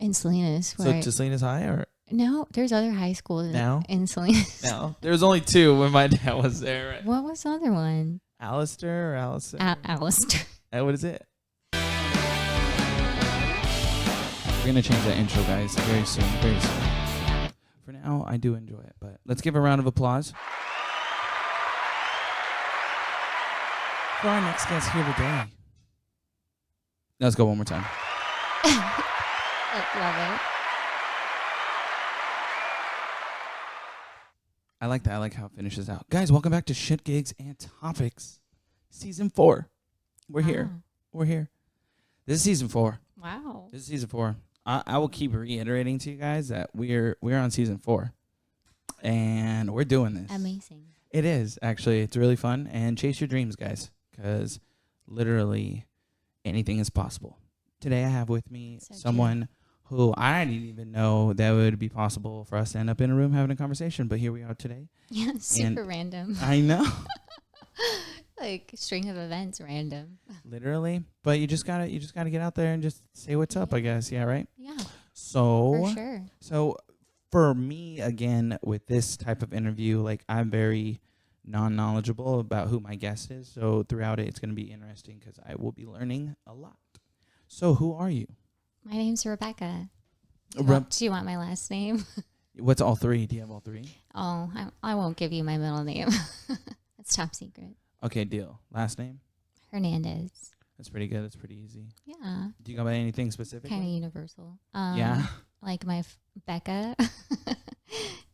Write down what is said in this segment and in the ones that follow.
In Salinas. So to Salinas High or? No, there's other high schools now? In Salinas. No. There was only 2 when my dad was there. Right? What was the other one? Alistair or Allison? Alistair. What is it? We're going to change that intro, guys, very soon, very soon. For now, I do enjoy it, but let's give a round of applause for our next guest here today. Let's go one more time. Love it. I like that. I like how it finishes out. Guys, welcome back to Shit, Gigs, and Topics. Season 4. We're here. We're here. This is season 4. Wow. This is season 4. I will keep reiterating to you guys that we're on season 4. And we're doing this. Amazing. It is, actually. It's really fun. And chase your dreams, guys, because literally anything is possible. Today I have with me someone who I didn't even know that would be possible for us to end up in a room having a conversation. But here we are today. Yeah, super random. I know. Like string of events, random. Literally. But you just gotta get out there and just say what's up, I guess. Yeah, right? Yeah. So for sure. So for me, again, with this type of interview, like I'm very non-knowledgeable about who my guest is. So throughout it, it's going to be interesting because I will be learning a lot. So who are you? My name's Rebecca. Do you want my last name? What's all 3? Do you have all 3? Oh, I won't give you my middle name. That's top secret. Okay, deal. Last name? Hernandez. That's pretty good. That's pretty easy. Yeah. Do you go by anything specific? Kind of universal. Yeah. Like my Becca.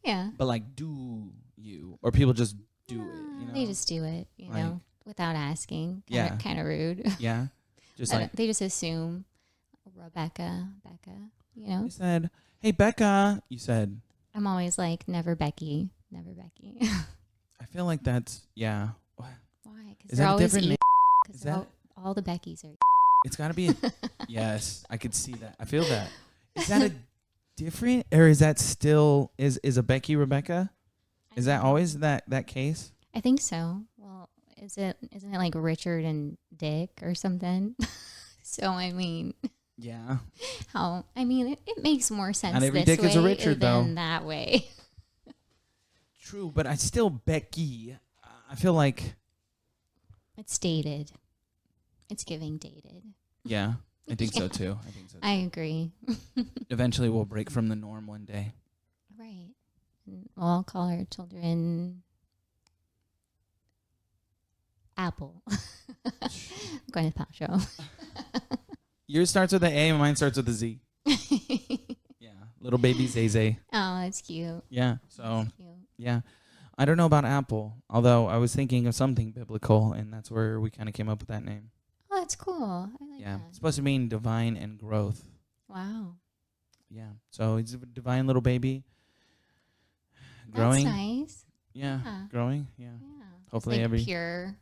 Yeah. But like, do you? Or people just do it? You know? They just do it, you like, know, without asking. Kind of rude. Yeah. Just like they just assume Becca, you know. You said, "Hey Becca." You said. I'm always like, never Becky. I feel like that's Why? Because they're always because all the Beckys are. It's got to be. Yes, I could see that. I feel that. Is that a different, or is that still is a Becky Rebecca? Is that always that case? I think so. Well, isn't it like Richard and Dick or something? So I mean. Yeah. It makes more sense. Not every this Dick way is a Richard, though. than that way. True, but I still Becky. I feel like it's dated. It's giving dated. Yeah, I think so too. I agree. Eventually, we'll break from the norm one day. Right. And we'll all call our children Apple. I'm going to the pop show. Yours starts with an A and mine starts with a Z. Yeah. Little baby Zay. Oh, that's cute. Yeah. So, cute. Yeah. I don't know about Apple, although I was thinking of something biblical, and that's where we kind of came up with that name. Oh, that's cool. I like that. It's supposed to mean divine and growth. Wow. Yeah. So he's a divine little baby. Growing. That's nice. Yeah. Growing. Yeah. Hopefully like pure.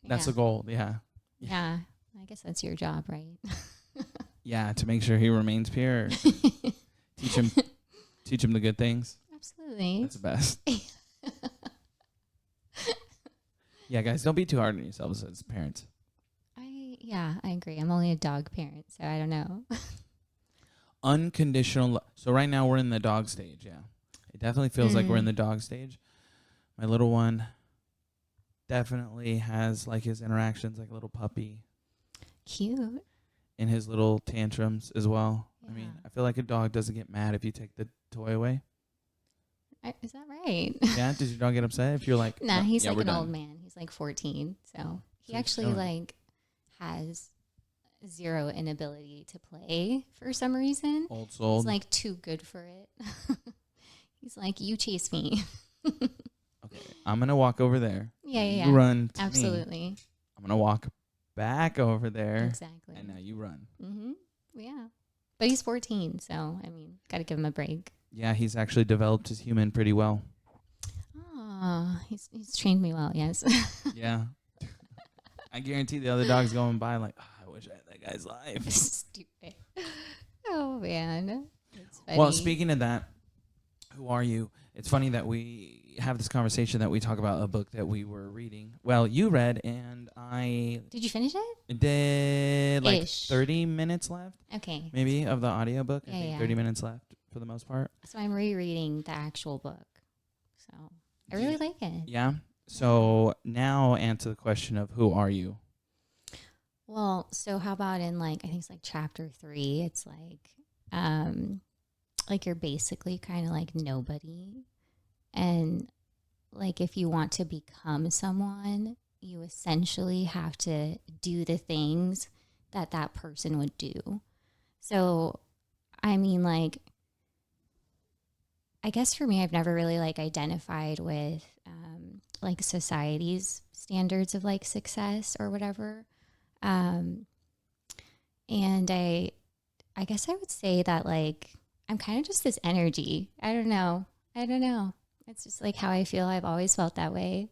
That's the goal. Yeah. Yeah. I guess that's your job, right? Yeah, to make sure he remains pure. Teach him the good things. Absolutely. That's the best. Yeah, guys, don't be too hard on yourselves as parents. I agree. I'm only a dog parent, so I don't know. Unconditional So right now we're in the dog stage, yeah. It definitely feels like we're in the dog stage. My little one definitely has like his interactions like a little puppy. Cute. In his little tantrums as well. Yeah. I mean, I feel like a dog doesn't get mad if you take the toy away. Is that right? Yeah? Does your dog get upset if you're like... Nah, he's like an old man. He's like 14. So he actually like has zero inability to play for some reason. Old soul. He's like too good for it. He's like, you chase me. Okay, I'm going to walk over there. Yeah. You run to Absolutely. me. I'm going to walk back over there. Exactly. And now you run. Mm-hmm. Yeah. But he's 14, so, I mean, got to give him a break. Yeah, he's actually developed his human pretty well. Oh, he's trained me well, yes. Yeah. I guarantee the other dog's going by like, I wish I had that guy's life. Stupid. Oh, man. Well, speaking of that, who are you? It's funny that we have this conversation that we talk about a book that we were reading. Well, you read, and I Did you finish it? did like Ish. 30 minutes left. Okay. Maybe of the audiobook. Yeah, I think yeah. 30 minutes left for the most part. So I'm rereading the actual book. So I really like it. Yeah. So now answer the question of who are you? Well, so how about in like, I think it's like chapter 3, it's like you're basically kind of like nobody. And like if you want to become someone, you essentially have to do the things that that person would do. So, I mean, like, I guess for me, I've never really like identified with like society's standards of like success or whatever. And I guess I would say that like I'm kind of just this energy. I don't know. It's just like how I feel. I've always felt that way.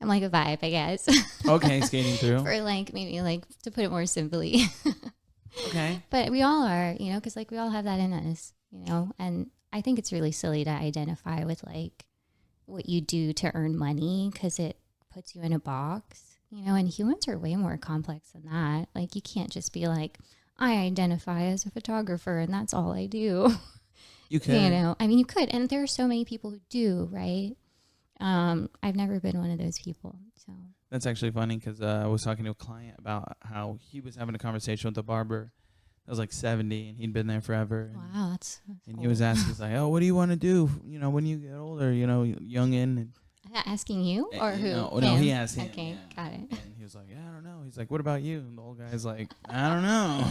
I'm like a vibe, I guess. Okay, skating through. For like maybe like to put it more simply. Okay. But we all are, you know, because like we all have that in us, you know. And I think it's really silly to identify with like what you do to earn money because it puts you in a box, you know. And humans are way more complex than that. Like you can't just be like, I identify as a photographer and that's all I do. You could. You know, I mean, you could. And there are so many people who do, right? I've never been one of those people. So That's actually funny because I was talking to a client about how he was having a conversation with a barber that was like 70 and he'd been there forever. wow, that's And he was asking, he's like, oh, what do you want to do, you know, when you get older, you know, youngin'? And asking you or who? No, he asked him. Okay, yeah. got it. And he was like, yeah, I don't know. He's like, what about you? And the old guy's like, I don't know.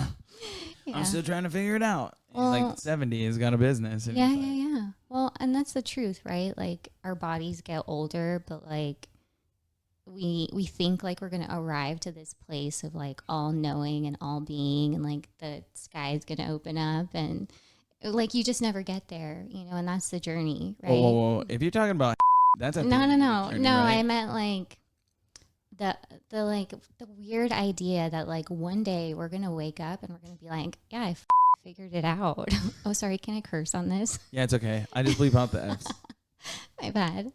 Yeah. I'm still trying to figure it out. Well, he's like 70, he's got a business. And yeah, he's like, yeah. Well, and that's the truth, right? Like our bodies get older, but like we think like we're gonna arrive to this place of like all knowing and all being, and like the sky's gonna open up, and like you just never get there, you know. And that's the journey, right? Whoa. If you're talking about that's a No. journey, I right? meant like the weird idea that like one day we're gonna wake up and we're gonna be like, yeah, I figured it out. Oh, sorry, can I curse on this? Yeah, it's okay. I just bleep out the F's. My bad.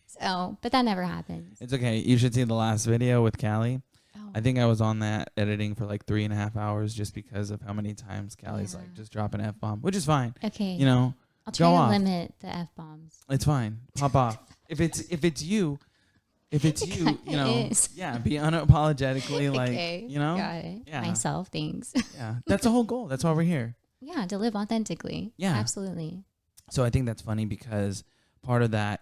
So, but that never happens. It's okay. You should see the last video with Callie. Oh. I think I was on that editing for like 3.5 hours just because of how many times Callie's like just drop an F-bomb, which is fine. Okay. You know, I'll try go to off. limit the F-bombs. It's fine. Pop off. If it's you, you know, yeah, be unapologetically like, Okay, you know, got it. Yeah. Myself, thanks. Yeah, that's the whole goal. That's why we're here. Yeah, to live authentically. Yeah. Absolutely. So I think that's funny because part of that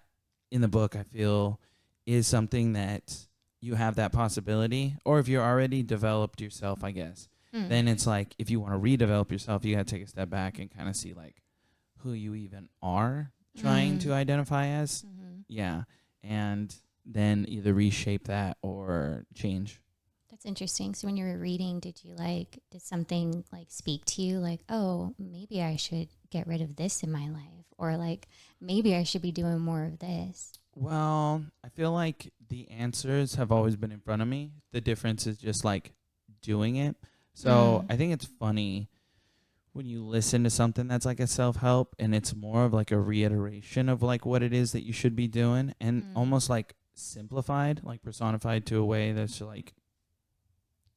in the book, I feel, is something that you have that possibility, or if you're already developed yourself, I guess, then it's like if you want to redevelop yourself, you got to take a step back and kind of see like who you even are trying to identify as. Mm-hmm. Yeah. And then either reshape that or change. That's interesting. So when you were reading, did something like speak to you like, oh, maybe I should get rid of this in my life, or like maybe I should be doing more of this? Well, I feel like the answers have always been in front of me. The difference is just like doing it. So I think it's funny when you listen to something that's like a self-help and it's more of like a reiteration of like what it is that you should be doing, and almost like simplified, like personified to a way that's like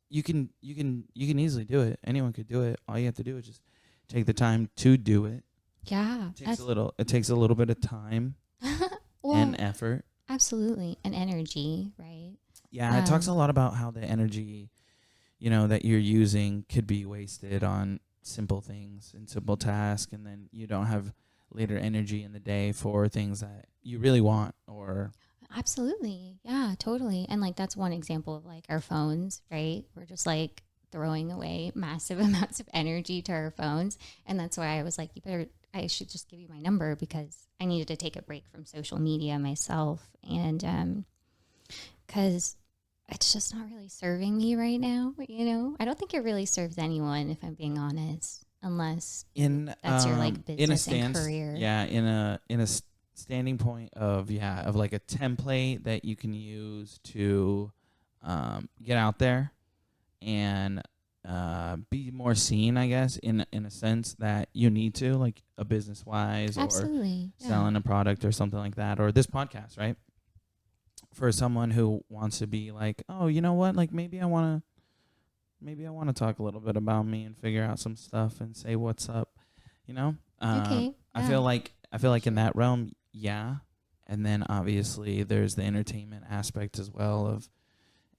you can easily do it. Anyone could do it. All you have to do is just take the time to do it. Yeah. It takes a little bit of time and effort. Absolutely. And energy, right? Yeah, it talks a lot about how the energy, you know, that you're using could be wasted on simple things and simple tasks, and then you don't have later energy in the day for things that you really want. Or absolutely. Yeah, totally. And like that's one example of like our phones, right? We're just like throwing away massive amounts of energy to our phones. And that's why I was like, I should just give you my number, because I needed to take a break from social media myself. And because it's just not really serving me right now, you know? I don't think it really serves anyone, if I'm being honest, unless that's your like business and career. Yeah, in a standing point of like a template that you can use to get out there and be more seen, I guess, in a sense that you need to, like a business wise, or selling a product or something like that, or this podcast, right? For someone who wants to be like, oh, you know what? Like maybe I want to talk a little bit about me and figure out some stuff and say what's up, you know? Okay. I feel like in that realm, yeah. And then obviously there's the entertainment aspect as well of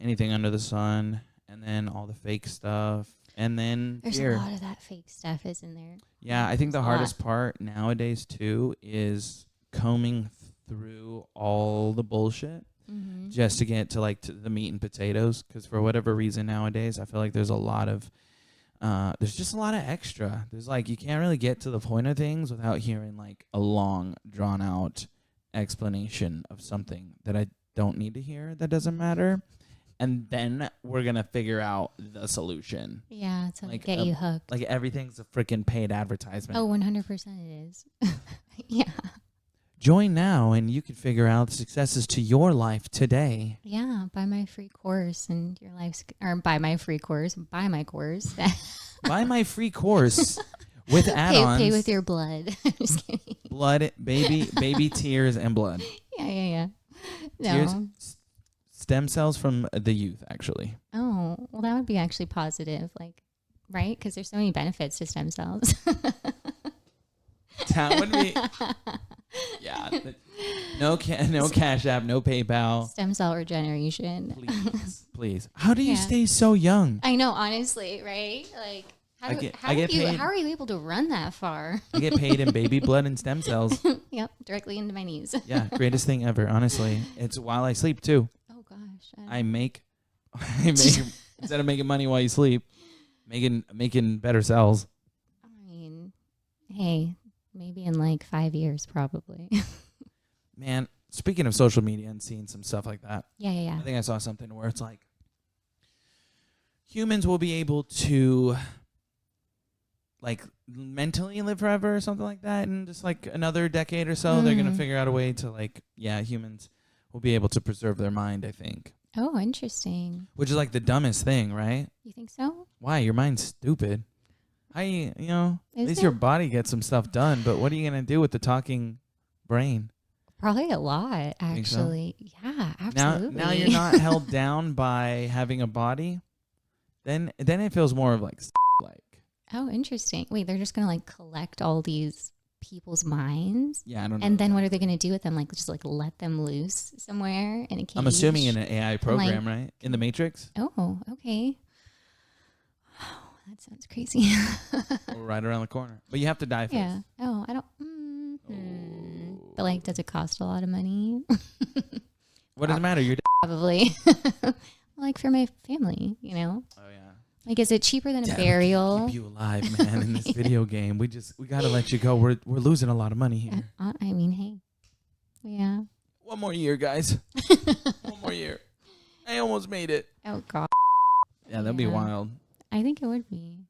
anything under the sun, and then all the fake stuff, and then there's a lot of that fake stuff, isn't there? Yeah, I think the hardest part nowadays too is combing through all the bullshit just to get to like to the meat and potatoes. Because for whatever reason nowadays, I feel like there's a lot of there's just a lot of extra. There's like you can't really get to the point of things without hearing like a long, drawn out explanation of something that I don't need to hear. That doesn't matter. And then we're going to figure out the solution. Yeah, to like get you hooked. Like everything's a freaking paid advertisement. Oh, 100% it is. Yeah. Join now and you can figure out the successes to your life today. Yeah, buy my free course and your life's... Or buy my free course. Buy my course. Buy my free course with add-ons. Pay with your blood. I'm just kidding. Blood, baby tears and blood. Yeah. No. Tears, stem cells from the youth, actually. Oh, well, that would be actually positive, like, right? Because there's so many benefits to stem cells. That would be, yeah. No Cash App, no PayPal. Stem cell regeneration. Please. How do you stay so young? I know, honestly, right? Like, how are you able to run that far? I get paid in baby blood and stem cells. Yep, directly into my knees. Yeah, greatest thing ever, honestly. It's while I sleep, too. Oh, gosh. I make instead of making money while you sleep, making better cells. I mean, hey, maybe in like 5 years, probably. Man, speaking of social media and seeing some stuff like that. Yeah. I think I saw something where it's like humans will be able to like mentally live forever or something like that, and just like another decade or so, they're gonna figure out a way to like, humans will be able to preserve their mind, I think. Oh, interesting. Which is like the dumbest thing, right? You think so? Why? Your mind's stupid. At least your body gets some stuff done, but what are you going to do with the talking brain? Probably a lot, actually. So? Yeah, absolutely. Now you're not held down by having a body. Then it feels more of like. Oh, interesting. Wait, they're just going to like collect all these people's minds? Yeah, I don't know. And then what are they going to do with them? Like just like let them loose somewhere in a cage? I'm assuming in an AI program, right? In the Matrix? Oh, okay. Oh, that sounds crazy. We're right around the corner. But you have to die first. Yeah. Oh, I don't. But like, does it cost a lot of money? What does it matter? You're probably. Like for my family, Oh, yeah. Like, is it cheaper than a burial? Keep you alive, man, in this video game. We got to let you go. We're losing a lot of money here. I mean, hey. Yeah. One more year, guys. One more year. I almost made it. Oh, God. Yeah, that'd be wild. I think it would be.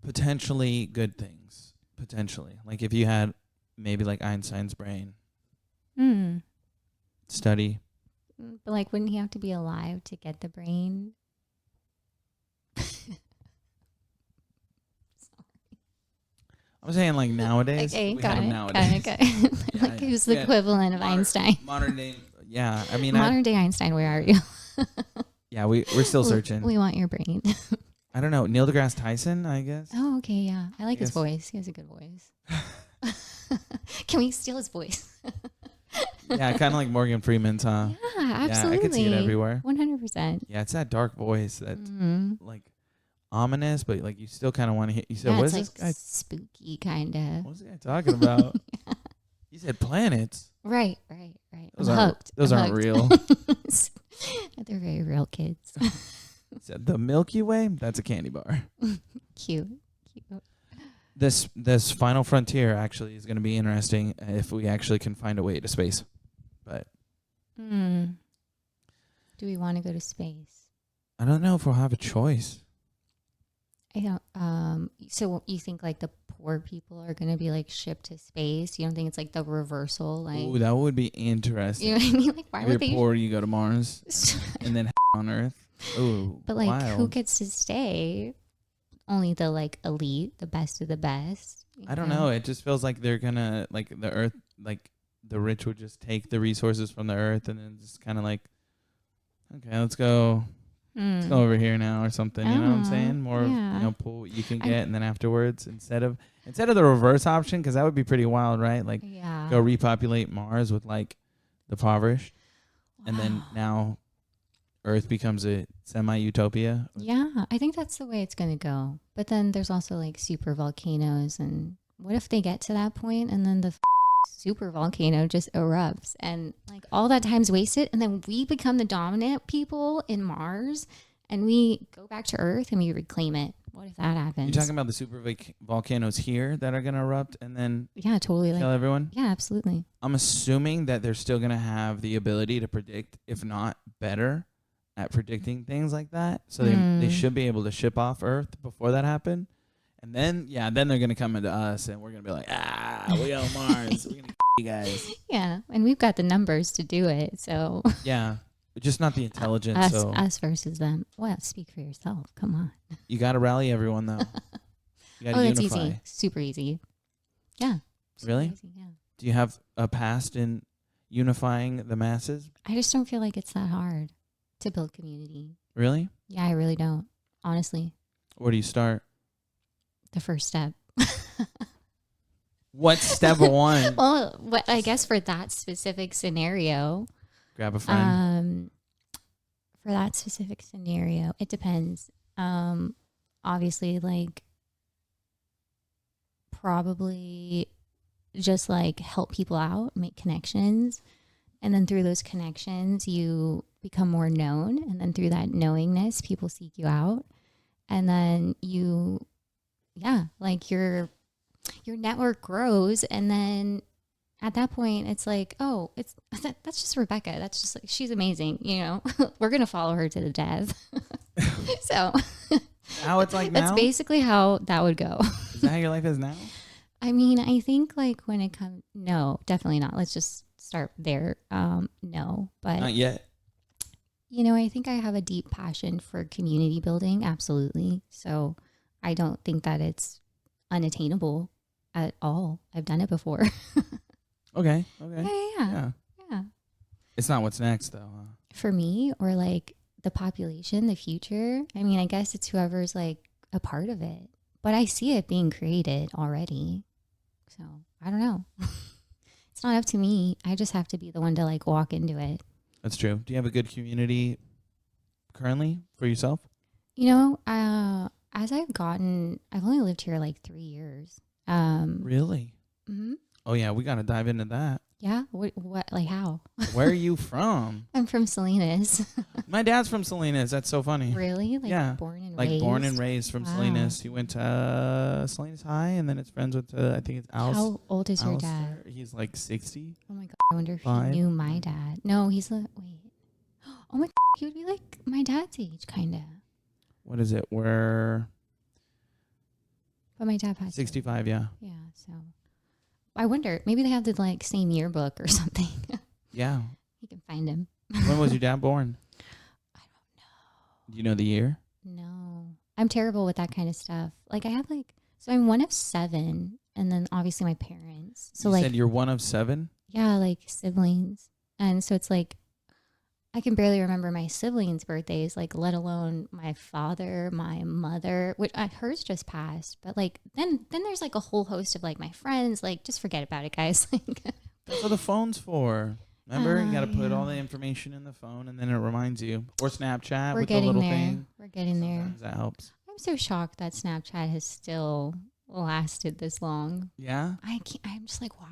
Potentially good things. Potentially. Like if you had maybe like Einstein's brain. Study. But like, wouldn't he have to be alive to get the brain? I'm saying like nowadays. Okay, we got have it. nowadays. Got it. Like who's the equivalent of Einstein? Modern day. Yeah, I mean. Modern day Einstein, where are you? Yeah, we're still searching. We want your brain. I don't know. Neil deGrasse Tyson, I guess. Oh, okay, yeah. I like his voice. He has a good voice. Can we steal his voice? Yeah, kind of like Morgan Freeman's, huh? Yeah, absolutely. Yeah, I could see it everywhere. 100%. Yeah, it's that dark voice that's like ominous, but like you still kind of want to hear. You said, what is like this guy? Spooky, kind of. What's this guy talking about? Yeah. He said planets. Right. Those I'm hooked. Those aren't real. They're very real, kids. He said the Milky Way? That's a candy bar. Cute. This final frontier actually is going to be interesting if we actually can find a way to space. But do we want to go to space? I don't know if we'll have a choice. I don't. So you think like the poor people are going to be like shipped to space? You don't think it's like the reversal? Like, ooh, that would be interesting. You know what I mean? Like, why would you're they? Poor, you go to Mars, and then on Earth. Oh, But like, who wild. gets to stay? Only the like elite, the best of the best. I don't know. It just feels like they're gonna like the earth, like the rich would just take the resources from the earth and then just kind of like, okay, let's go over here now or something. You know what I'm saying? More yeah. of, pull what you can get, and then afterwards, instead of the reverse option, because that would be pretty wild, right? Like, go repopulate Mars with like the impoverished, and then now Earth becomes a semi-utopia. Yeah, I think that's the way it's going to go. But then there's also like super volcanoes. And what if they get to that point and then the super volcano just erupts and like all that time's wasted? And then we become the dominant people in Mars and we go back to Earth and we reclaim it. What if that happens? You're talking about the super volcanoes here that are going to erupt and then totally kill everyone? Yeah, absolutely. I'm assuming that they're still going to have the ability to predict, if not better, at predicting things like that. So they should be able to ship off Earth before that happened. And then, then they're going to come into us and we're going to be like, we on Mars. We're going to you guys. Yeah, and we've got the numbers to do it. So yeah, but just not the intelligence. Us versus them. Well, speak for yourself. Come on. You got to rally everyone, though. You got to unify. That's easy. Super easy. Yeah. Really? Easy, yeah. Do you have a past in unifying the masses? I just don't feel like it's that hard to build community. Really? Yeah, I really don't. Honestly. Where do you start? The first step. What's step one? Well, I guess for that specific scenario. Grab a friend. For that specific scenario, it depends. Obviously, like, probably just like help people out, make connections. And then through those connections, you become more known. And then through that knowingness, people seek you out. And then your network grows. And then at that point, it's like, oh, that's just Rebecca. That's just like, she's amazing. We're going to follow her to the death. So how it's like now? That's basically how that would go. Is that how your life is now? I mean, I think like when it comes, no, definitely not. Let's just start there. No, but not yet. I think I have a deep passion for community building. Absolutely. So I don't think that it's unattainable at all. I've done it before. Okay. Yeah. It's not what's next though. Huh? For me, or like the population, the future. I mean, I guess it's whoever's like a part of it, but I see it being created already. So I don't know. It's not up to me. I just have to be the one to like walk into it. That's true. Do you have a good community currently for yourself? As I've only lived here like 3 years. Really? Mm-hmm. Oh yeah, we got to dive into that. Yeah? What, like how? Where are you from? I'm from Salinas. My dad's from Salinas. That's so funny. Really? Like yeah. Born and like raised? Born and raised from Salinas. He went to Salinas High, and then it's friends with, I think it's Alistair. How old is your dad? He's like 60. Oh my God. I wonder if he knew my dad. No, he's like, wait. Oh my God. He would be like my dad's age, kind of. What is it? We're... But my dad passed 65, yeah. Yeah, so... I wonder, maybe they have the like same yearbook or something. Yeah. You can find him. When was your dad born? I don't know. Do you know the year? No. I'm terrible with that kind of stuff. Like so I'm one of 7, and then obviously my parents. So you said you're one of 7? Yeah, like siblings. And so it's like, I can barely remember my siblings' birthdays, like let alone my father, my mother, which hers just passed. But like then there's like a whole host of like my friends. Like just forget about it, guys. Like that's what the phone's for. Remember, you got to put all the information in the phone, and then it reminds you. Or Snapchat with the little thing. We're getting Sometimes there. That helps. I'm so shocked that Snapchat has still lasted this long. Yeah, I'm just like, why?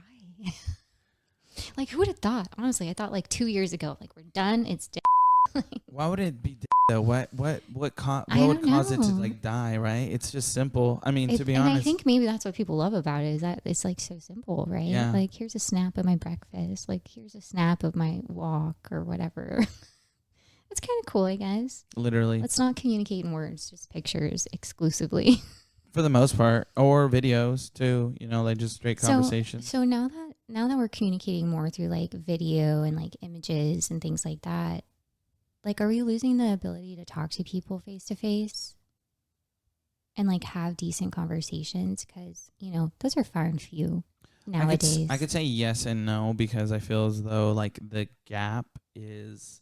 Like, who would have thought? Honestly, I thought like 2 years ago, like we're done. It's dead. Why would it be though? What would cause it to like die? Right? It's just simple. I mean, to be honest, I think maybe that's what people love about it is that it's like so simple, right? Yeah. Like here's a snap of my breakfast. Like here's a snap of my walk or whatever. It's kind of cool, I guess. Literally. Let's not communicate in words, just pictures exclusively. For the most part, or videos too. Like just straight conversation. So now that we're communicating more through like video and like images and things like that, like, are we losing the ability to talk to people face to face and like have decent conversations? Because, you know, those are far and few nowadays. I could say yes and no, because I feel as though like the gap is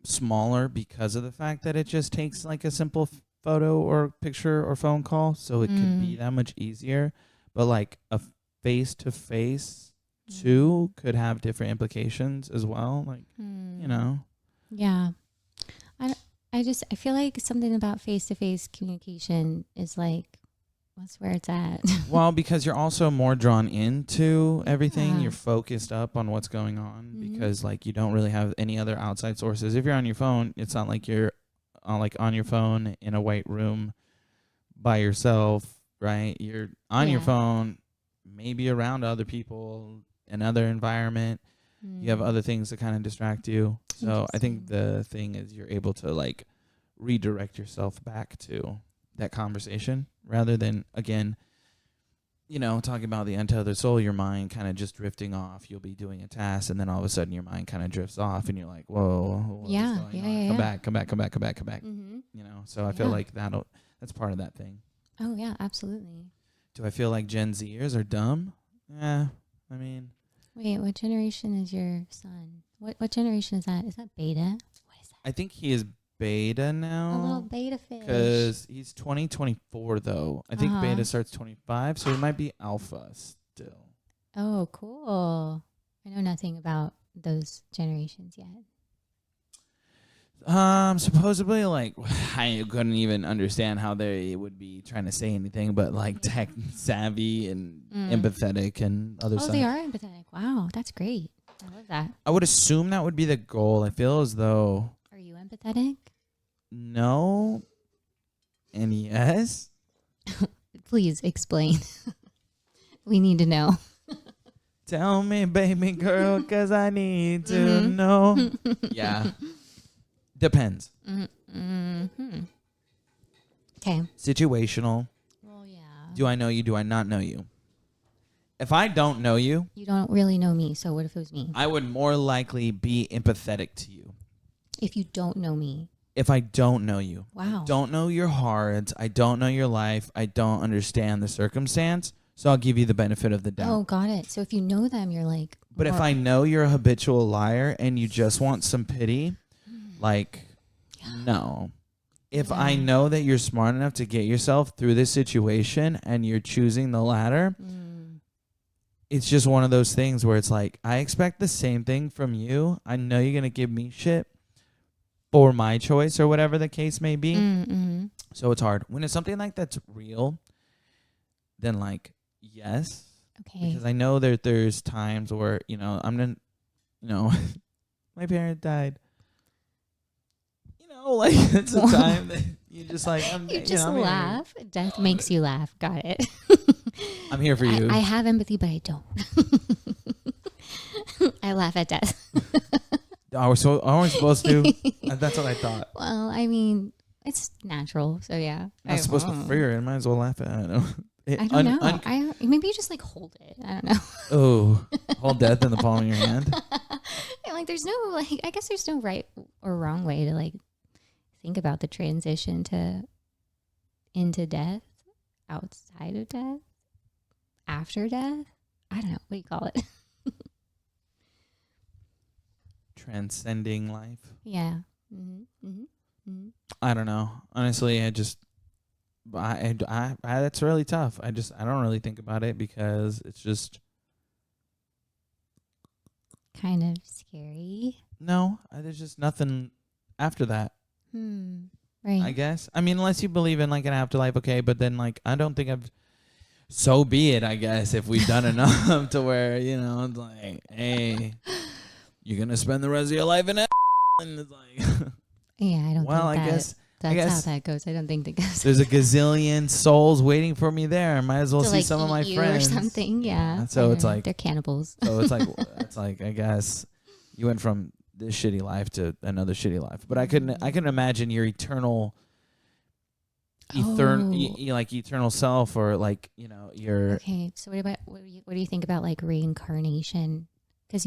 smaller because of the fact that it just takes like a simple photo or picture or phone call, so it could be that much easier. But like a face to face too could have different implications as well, like you know. Yeah. I feel like something about face to face communication is like, that's where it's at. Well, because you're also more drawn into everything. You're focused up on what's going on because like you don't really have any other outside sources. If you're on your phone, it's not like you're on your phone in a white room by yourself, right? You're on your phone, maybe around other people, another environment. You have other things that kind of distract you. So I think the thing is you're able to like redirect yourself back to that conversation rather than, again, you know, talking about the untethered soul, your mind kind of just drifting off. You'll be doing a task and then all of a sudden your mind kind of drifts off and you're like, whoa, what's going on? Come back. You know, so I feel like that's part of that thing. Oh, yeah, absolutely. Do I feel like Gen Zers are dumb? Yeah, I mean. Wait, what generation is your son? What generation is that? Is that beta? What is that? I think he is beta now. A little beta fish. Because he's 2024 though. I think beta starts 25, so he might be alpha still. Oh, cool. I know nothing about those generations yet. Supposedly, like, I couldn't even understand how they would be trying to say anything, but like tech savvy and empathetic and other stuff. Oh, they are empathetic. Wow, that's great. I love that. I would assume that would be the goal. I feel as though. Are you empathetic? No. And yes. Please explain. We need to know. Tell me, baby girl, 'cause I need to know. Yeah. Depends. Okay. Situational. Well, yeah. Do I know you? Do I not know you? If I don't know you. You don't really know me, so what if it was me? I would more likely be empathetic to you. If you don't know me. If I don't know you. Wow. I don't know your heart. I don't know your life. I don't understand the circumstance. So I'll give you the benefit of the doubt. Oh, got it. So if you know them, you're like. But if I know you're a habitual liar and you just want some pity, like, no. If I know that you're smart enough to get yourself through this situation and you're choosing the latter, it's just one of those things where it's like, I expect the same thing from you. I know you're going to give me shit for my choice or whatever the case may be. So it's hard. When it's something like that's real, then like, yes. Okay. Because I know that there's times where, you know, my parent died. Like it's a time that you just like you just laugh. Death makes you laugh. Got it. I'm here for you. I have empathy, but I don't. I laugh at death. Aren't we supposed to? That's what I thought. Well, I mean, it's natural, so yeah. I'm not supposed to fear it. Might as well laugh at it. I don't know. Maybe you just like hold it. I don't know. Oh, hold death in the palm of your hand. And, like, there's no I guess there's no right or wrong way to like think about the transition into death, outside of death, after death. I don't know. What do you call it? Transcending life. Yeah. I don't know. Honestly, I that's really tough. I don't really think about it because it's just kind of scary. No, there's just nothing after that. Right. I guess. I mean, unless you believe in like an afterlife, okay. But then, like, I don't think I've. So be it. I guess if we've done enough to where it's like, hey, you're gonna spend the rest of your life in it, and it's like, yeah, I don't. Well, think I guess that's how that goes. I don't think that goes. There's a gazillion souls waiting for me there. I might as well to, see like, some of my eat friends or something. Yeah. So it's like they're cannibals. So it's like I guess you went from this shitty life to another shitty life. But I couldn't imagine your eternal eternal self, or like, your. Okay, so what do you think about like reincarnation? Because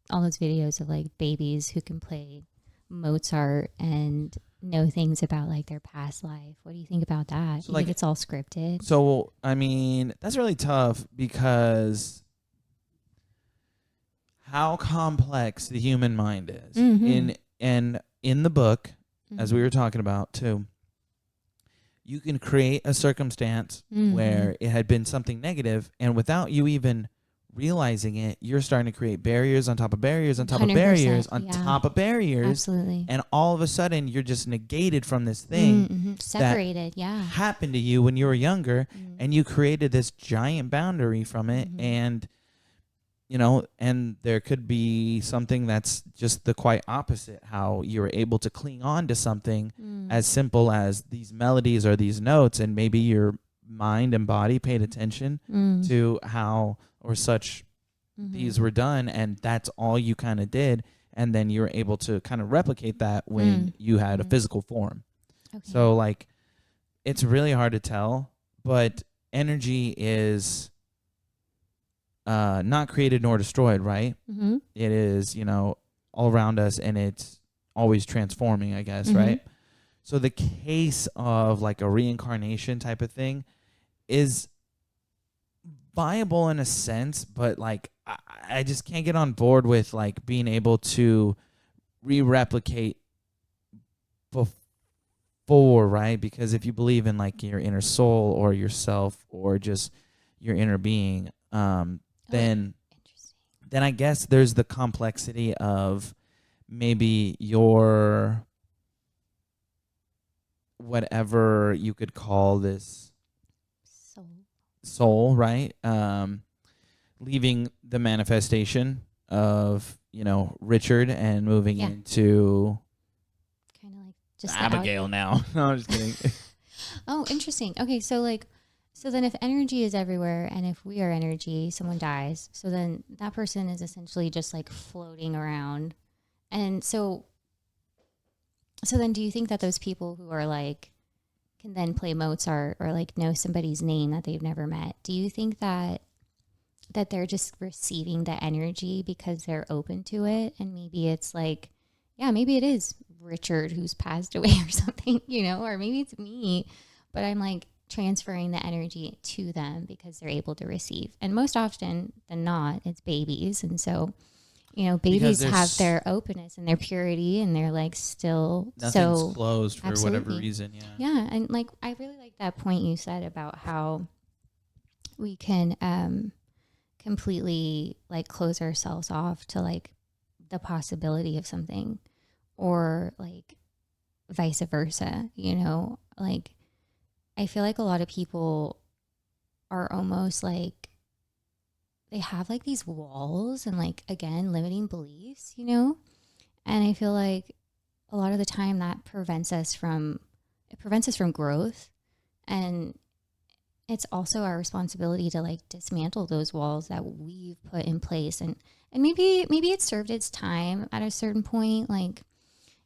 all those videos of like babies who can play Mozart and know things about like their past life. What do you think about that? So, You think it's all scripted? So, I mean, that's really tough because how complex the human mind is. In the book, as we were talking about too, you can create a circumstance where it had been something negative, and without you even realizing it, you're starting to create barriers on top of barriers on top of barriers on top of barriers. Absolutely. And all of a sudden, you're just negated from this thing separated. Happened to you when you were younger, and you created this giant boundary from it. And, you know, and there could be something that's just the quite opposite, how you're able to cling on to something as simple as these melodies or these notes, and maybe your mind and body paid attention to how or such these were done, and that's all you kind of did, and then you're able to kind of replicate that when you had a physical form. So like, it's really hard to tell, but energy is not created nor destroyed, right? It is, you know, all around us, and it's always transforming, I guess, right? So the case of like a reincarnation type of thing is viable in a sense, but like I just can't get on board with like being able to re-replicate before, right? Because if you believe in like your inner soul or yourself or just your inner being, then I guess there's the complexity of maybe your whatever you could call this soul, right? Leaving the manifestation of, you know, Richard and moving into kind of like just Abigail now. No, I'm just kidding. Oh, interesting. Okay, so like, so then if energy is everywhere, and if we are energy, someone dies, so then that person is essentially just like floating around. And so then do you think that those people who are like, can then play Mozart or like know somebody's name that they've never met, do you think that they're just receiving the energy because they're open to it? And maybe it's like, yeah, maybe it is Richard who's passed away or something, you know, or maybe it's me, but I'm like transferring the energy to them because they're able to receive. And most often than not, it's babies. And so, you know, babies have their openness and their purity, and they're like still nothing's closed for whatever reason. Yeah. And like, I really like that point you said about how we can completely like close ourselves off to like the possibility of something, or like vice versa, you know. Like, I feel like a lot of people are almost like, they have like these walls and like, again, limiting beliefs, you know? And I feel like a lot of the time that prevents us from growth. And it's also our responsibility to like dismantle those walls that we've put in place. And maybe it served its time at a certain point. Like,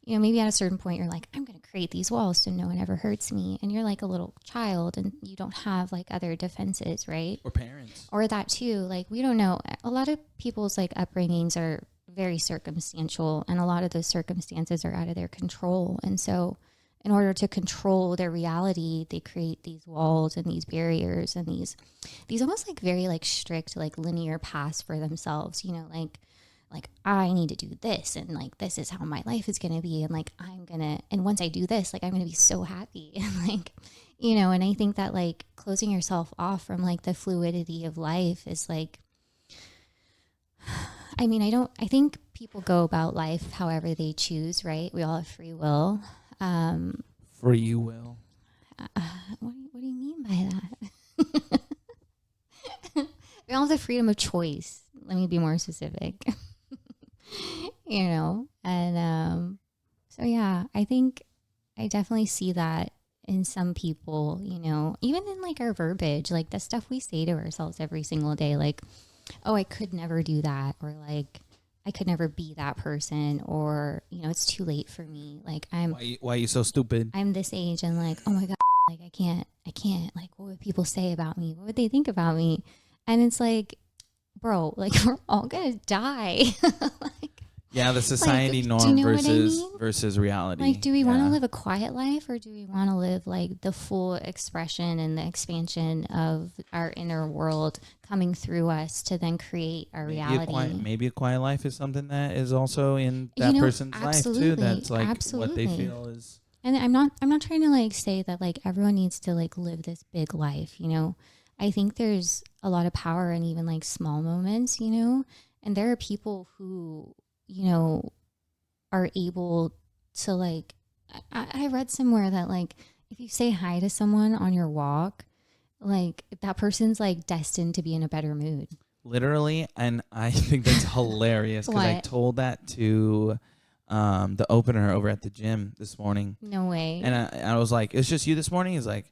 you know, maybe at a certain point you're like, I'm going to create these walls so no one ever hurts me. And you're like a little child and you don't have like other defenses, right? Or parents. Or that too. Like, we don't know. A lot of people's like upbringings are very circumstantial, and a lot of those circumstances are out of their control. And so in order to control their reality, they create these walls and these barriers and these almost like very like strict, like linear paths for themselves, you know, like I need to do this, and like this is how my life is going to be, and like and once I do this, like I'm going to be so happy, and like, you know. And I think that like closing yourself off from like the fluidity of life is like, I mean, I think people go about life however they choose, right? We all have free will. Free will. What do you mean by that? We all have the freedom of choice. Let me be more specific. You know, and so yeah, I think I definitely see that in some people, you know, even in like our verbiage, like the stuff we say to ourselves every single day, like, oh, I could never do that, or like, I could never be that person, or, you know, it's too late for me. Like, why are you so stupid? I'm this age, and like, oh my God, like I can't, like, what would people say about me? What would they think about me? And it's like, bro, like we're all gonna die. Like, Yeah, the society do norm you know what I mean? versus reality. Like, do we want to Yeah. live a quiet life, or do we want to live like the full expression and the expansion of our inner world coming through us to then create our reality? Maybe a quiet life is something that is also in that You know, person's life too. That's like what they absolutely. feel is. And I'm not trying to like say that like everyone needs to like live this big life, you know. I think there's a lot of power in even like small moments, you know. And there are people who, you know, are able to like I read somewhere that like if you say hi to someone on your walk, like that person's like destined to be in a better mood. Literally, and I think that's hilarious because I What? told that to the opener over at the gym this morning. No way. And I was like, "It's just you this morning?" He's like,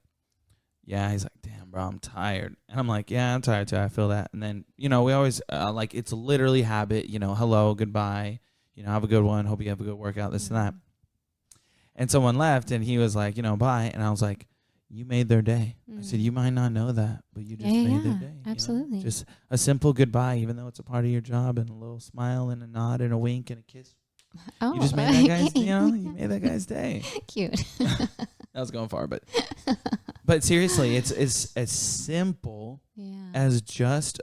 "Yeah." He's like, "Damn, bro, I'm tired." And I'm like, "Yeah, I'm tired too. I feel that." And then, you know, we always like it's literally habit, you know, hello, goodbye, you know, have a good one. Hope you have a good workout, this and that. And someone left and he was like, you know, bye. And I was like, you made their day. I said, you might not know that, but you just made their day. Absolutely. You know? Just a simple goodbye, even though it's a part of your job, and a little smile and a nod and a wink and a kiss. Oh, you just made that guy's, you know, you made that guy's day. Cute. I was going far, but seriously, it's as simple as just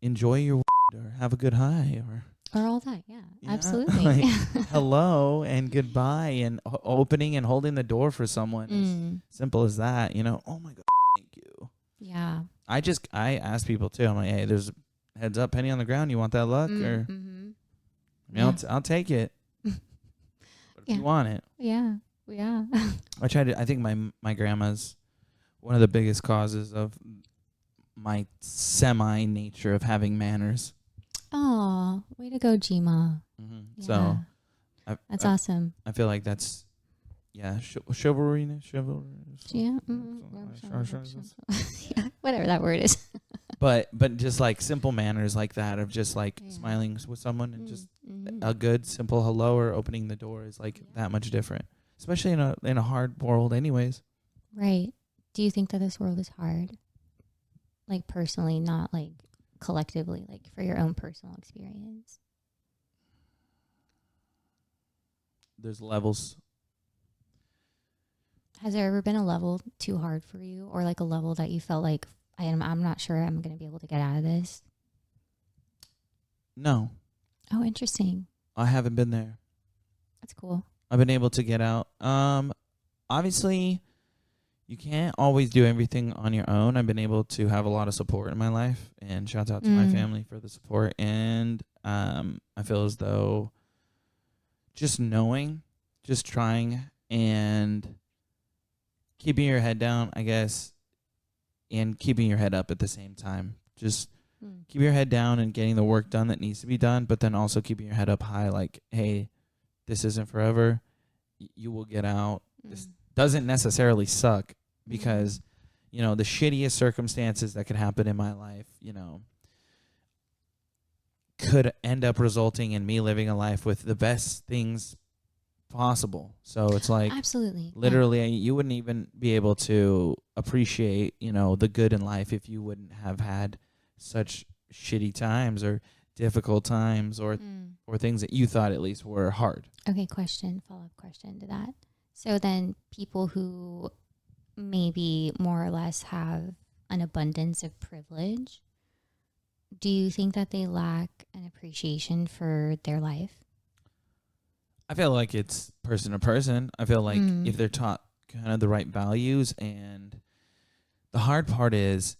enjoy your or have a good high or all that. Yeah, absolutely. Like, hello and goodbye and opening and holding the door for someone. As simple as that, you know. Oh my God, thank you. Yeah. I ask people too. I'm like, hey, there's heads up, penny on the ground. You want that luck or? I mean, I'll take it. But if you want it, yeah. I think my grandma's one of the biggest causes of my semi nature of having manners. Oh, way to go, Gma. Yeah. So that's awesome. I feel like that's chivalry. Yeah, yeah, whatever that word is. but just like simple manners like that of just like smiling with someone and just a good simple hello or opening the door is like that much different, especially in a hard world, anyways. Right. Do you think that this world is hard? Like personally, not like collectively, like for your own personal experience? There's levels. Has there ever been a level too hard for you, or like a level that you felt like I'm not sure I'm going to be able to get out of this? No. Oh, interesting. I haven't been there. That's cool. I've been able to get out. Obviously, you can't always do everything on your own. I've been able to have a lot of support in my life, and shout out to my family for the support. And I feel as though just knowing, just trying, and keeping your head down, I guess, and keeping your head up at the same time. Just keep your head down and getting the work done that needs to be done, but then also keeping your head up high, like, hey, this isn't forever. You will get out. This doesn't necessarily suck because, you know, the shittiest circumstances that could happen in my life, you know, could end up resulting in me living a life with the best things possible. So it's like, absolutely, literally, you wouldn't even be able to appreciate, you know, the good in life if you wouldn't have had such shitty times or difficult times or things that you thought at least were hard. Okay, follow-up question to that. So then people who maybe more or less have an abundance of privilege, do you think that they lack an appreciation for their life? I feel like it's person to person. I feel like if they're taught kind of the right values, and the hard part is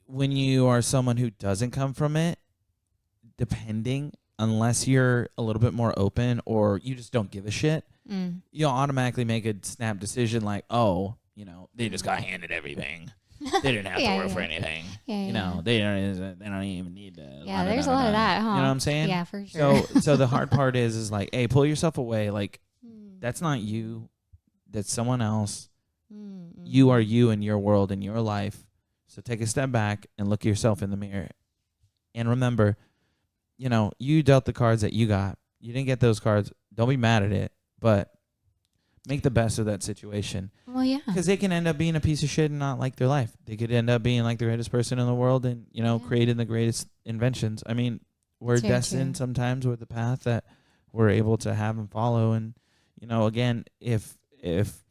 when you are someone who doesn't come from it, unless you're a little bit more open or you just don't give a shit, you'll automatically make a snap decision like, oh, you know, they just got handed everything. They didn't have to work for anything. You know, they don't even need to. Yeah, there's a lot of that, huh? You know what I'm saying? Yeah, for sure. So the hard part is like, hey, pull yourself away. Like, that's not you. That's someone else. You are you in your world, in your life. So take a step back and look at yourself in the mirror. And remember, you know, you dealt the cards that you got. You didn't get those cards. Don't be mad at it. But make the best of that situation. Well, yeah. Because they can end up being a piece of shit and not like their life. They could end up being like the greatest person in the world and, you know, creating the greatest inventions. I mean, we're destined sometimes with the path that we're able to have and follow. And, you know, again, if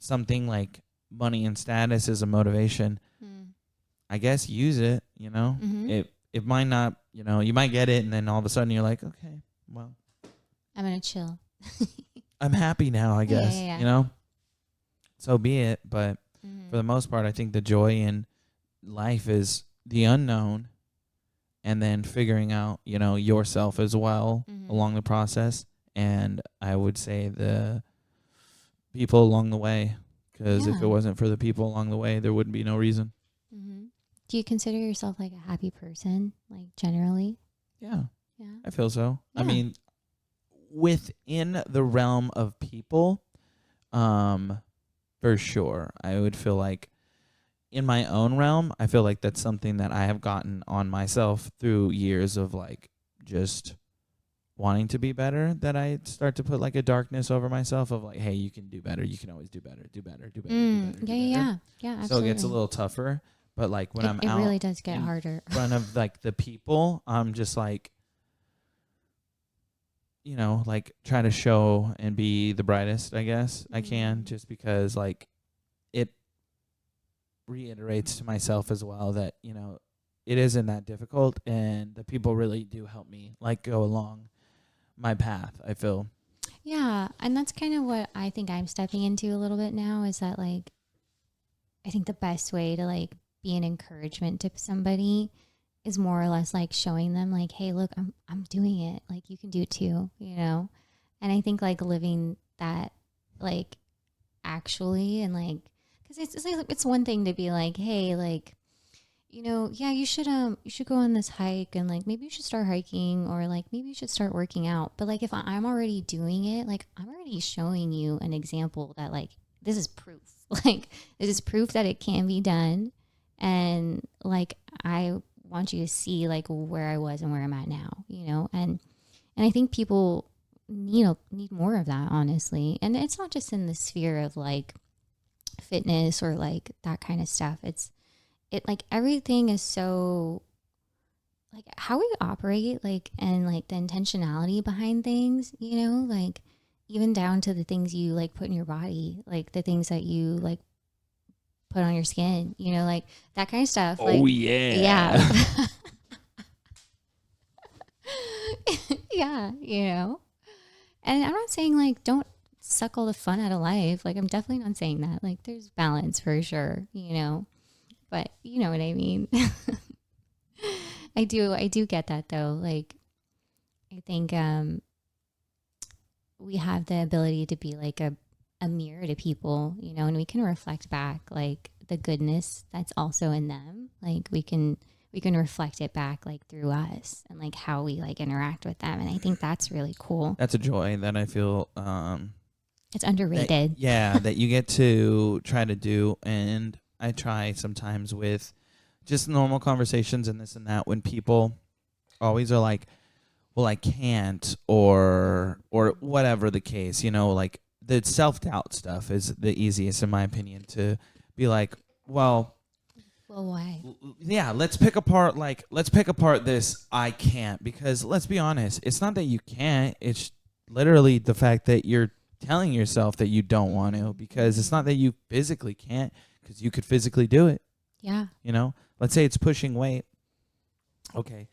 something like money and status is a motivation, I guess use it, you know. It might not, you know, you might get it and then all of a sudden you're like, okay, well, I'm going to chill. I'm happy now, I guess, you know. So be it. But for the most part, I think the joy in life is the unknown and then figuring out, you know, yourself as well along the process. And I would say the people along the way, because if it wasn't for the people along the way, there wouldn't be no reason. Do you consider yourself like a happy person, like generally? Yeah. I feel so. I mean, within the realm of people, for sure, I would feel like in my own realm, I feel like that's something that I have gotten on myself through years of like just wanting to be better, that I start to put like a darkness over myself of like, hey, you can do better. You can always do better, do better, do better, do better. Yeah, absolutely. So it gets a little tougher. But like when I'm out, it really does get harder. In front of like the people, I'm just like, you know, like try to show and be the brightest, I guess I can, just because like it reiterates to myself as well that, you know, it isn't that difficult and the people really do help me like go along my path, I feel. Yeah. And that's kind of what I think I'm stepping into a little bit now, is that like, I think the best way to like be an encouragement to somebody is more or less like showing them like, hey, look, I'm doing it. Like you can do it too, you know? And I think like living that like actually, and like, cause it's one thing to be like, hey, like, you know, yeah, you should go on this hike and like, maybe you should start hiking, or like, maybe you should start working out. But like, if I'm already doing it, like I'm already showing you an example that like, this is proof, like this is proof that it can be done. And like, I want you to see like where I was and where I'm at now, you know? And I think people need more of that, honestly. And it's not just in the sphere of like fitness or like that kind of stuff. It like everything is so like how we operate, like, and like the intentionality behind things, you know, like even down to the things you like put in your body, like the things that you like put on your skin, you know, like that kind of stuff. Like, yeah. Yeah, you know. And I'm not saying like don't suck all the fun out of life. Like I'm definitely not saying that. Like there's balance for sure, you know. But you know what I mean. I do get that though. Like I think we have the ability to be like a mirror to people, you know, and we can reflect back like the goodness that's also in them. Like we can reflect it back like through us and like how we like interact with them. And I think that's really cool. That's a joy that I feel it's underrated. That you get to try to do. And I try sometimes with just normal conversations and this and that, when people always are like, well, I can't, or whatever the case, you know, like the self-doubt stuff is the easiest in my opinion to be like, well, why? Yeah, let's pick apart this I can't, because let's be honest, it's not that you can't, it's literally the fact that you're telling yourself that you don't want to, because it's not that you physically can't, because you could physically do it. Yeah. You know, let's say it's pushing weight. Okay,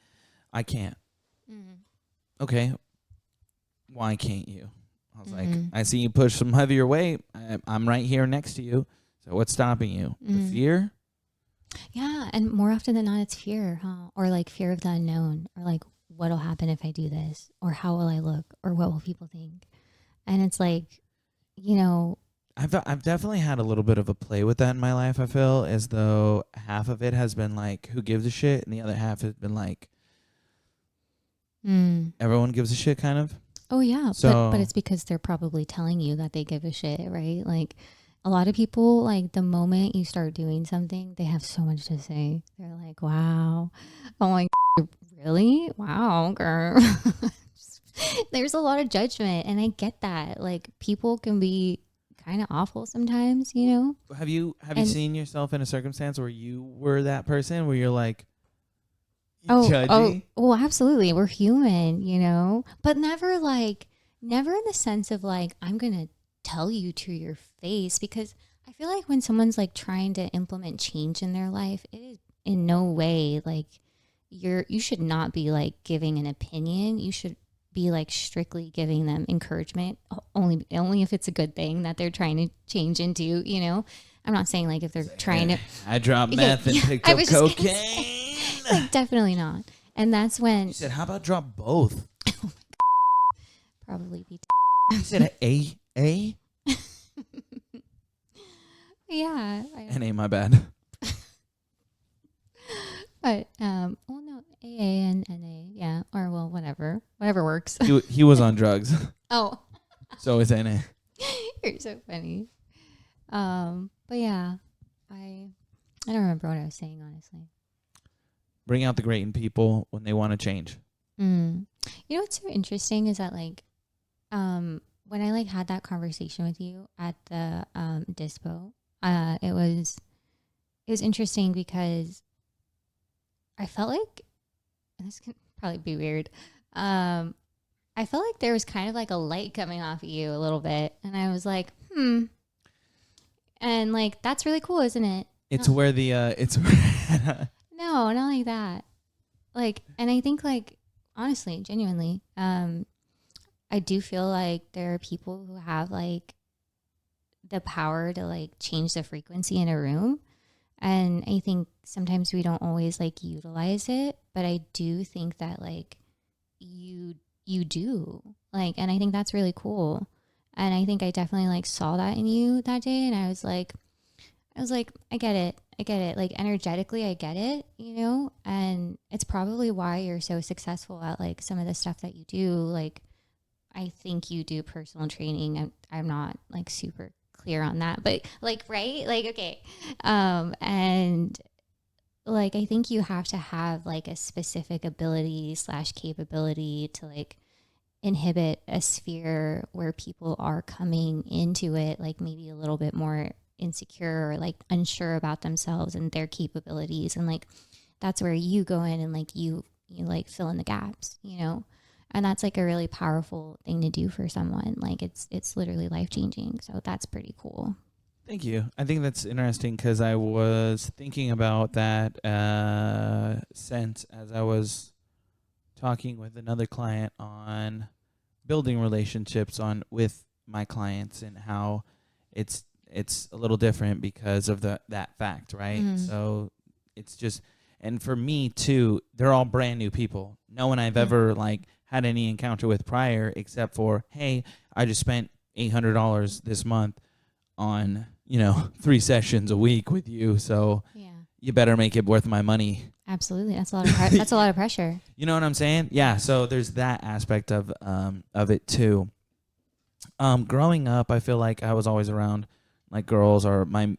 I can't. Okay, why can't you? I was like, I see you push some heavier weight. I'm right here next to you. So what's stopping you? The fear? Yeah, and more often than not, it's fear, huh? Or like fear of the unknown, or like what'll happen if I do this, or how will I look, or what will people think? And it's like, you know, I've definitely had a little bit of a play with that in my life. I feel as though half of it has been like, who gives a shit, and the other half has been like, everyone gives a shit, kind of. Oh yeah, so, but it's because they're probably telling you that they give a shit, right? Like a lot of people, like the moment you start doing something, they have so much to say. They're like, wow. I'm like, really? Wow, girl. There's a lot of judgment, and I get that. Like people can be kind of awful sometimes, you know? Have you seen yourself in a circumstance where you were that person where you're like judgy? Well, absolutely. We're human, you know, but never in the sense of like, I'm going to tell you to your face, because I feel like when someone's like trying to implement change in their life, it is in no way like you should not be like giving an opinion. You should be like strictly giving them encouragement, only if it's a good thing that they're trying to change into, you know. I'm not saying like if they're trying to I dropped meth and picked up cocaine. Like, definitely not. And that's when you said, how about drop both? Probably be you said A? Yeah. NA, my bad. But well, no, AA and NA, yeah, or well, whatever works. He was on drugs. Oh, so is NA. You're so funny. But yeah, I don't remember what I was saying, honestly. Bring out the great in people when they want to change. You know what's so interesting is that like, when I like had that conversation with you at the dispo, it was interesting because I felt like, and this could probably be weird, I felt like there was kind of like a light coming off of you a little bit, and I was like, and like that's really cool, isn't it? It's where the No, not like that. Like, and I think like honestly, genuinely, I do feel like there are people who have like the power to like change the frequency in a room. And I think sometimes we don't always like utilize it, but I do think that like you do like, and I think that's really cool. And I think I definitely like saw that in you that day. And I was like, I get it. Like energetically, I get it, you know, and it's probably why you're so successful at like some of the stuff that you do. Like, I think you do personal training. I'm not like super clear on that, but like, right? Like, okay. And like, I think you have to have like a specific ability / capability to like inhibit a sphere where people are coming into it, like maybe a little bit more insecure or like unsure about themselves and their capabilities. And like, that's where you go in and like, you like fill in the gaps, you know? And that's like a really powerful thing to do for someone. Like it's literally life-changing. So that's pretty cool. Thank you. I think that's interesting because I was thinking about that sense as I was talking with another client on building relationships with my clients and how it's a little different because of that fact, right? So it's just, and for me too, they're all brand new people. No one I've ever like had any encounter with prior, except for, hey, I just spent $800 this month on, 3 sessions a week with you. So you better make it worth my money. Absolutely. That's a lot of that's a lot of pressure. You know what I'm saying? Yeah. So there's that aspect of it too. Growing up, I feel like I was always around like girls or my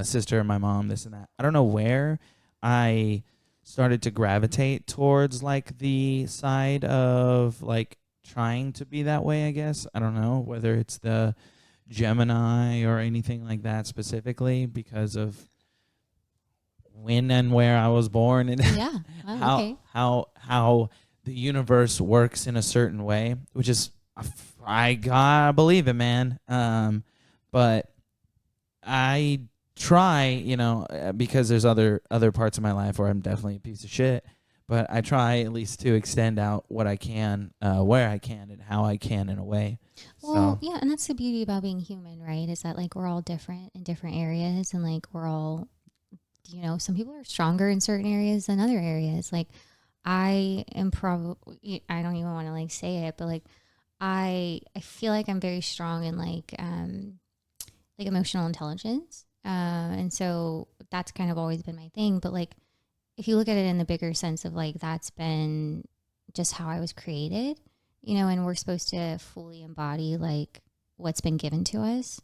sister, my mom, this and that. I don't know where I started to gravitate towards like the side of like trying to be that way, I guess. I don't know whether it's the Gemini or anything like that specifically because of when and where I was born and how the universe works in a certain way, which is, I gotta believe it, man. But I try, because there's other parts of my life where I'm definitely a piece of shit, but I try at least to extend out what I can, where I can and how I can in a way. Well, yeah, and that's the beauty about being human, right? Is that like we're all different in different areas, and like we're all, some people are stronger in certain areas than other areas. Like I am probably, I don't even want to like say it, but like I feel like I'm very strong in like emotional intelligence. And so that's kind of always been my thing. But like, if you look at it in the bigger sense of like, that's been just how I was created, and we're supposed to fully embody like what's been given to us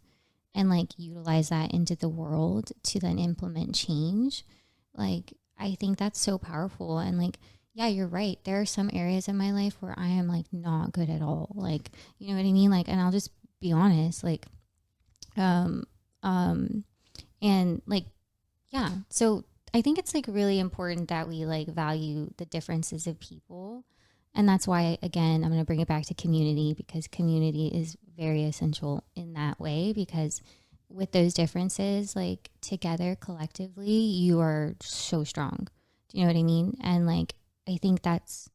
and like utilize that into the world to then implement change. Like, I think that's so powerful. And like, yeah, you're right. There are some areas in my life where I am like not good at all. Like, you know what I mean? Like, and I'll just be honest, like, Um, and like, yeah. So I think it's like really important that we like value the differences of people. And that's why, again, I'm going to bring it back to community, because community is very essential in that way, because with those differences, like together collectively, you are so strong. Do you know what I mean? And like, I think that's,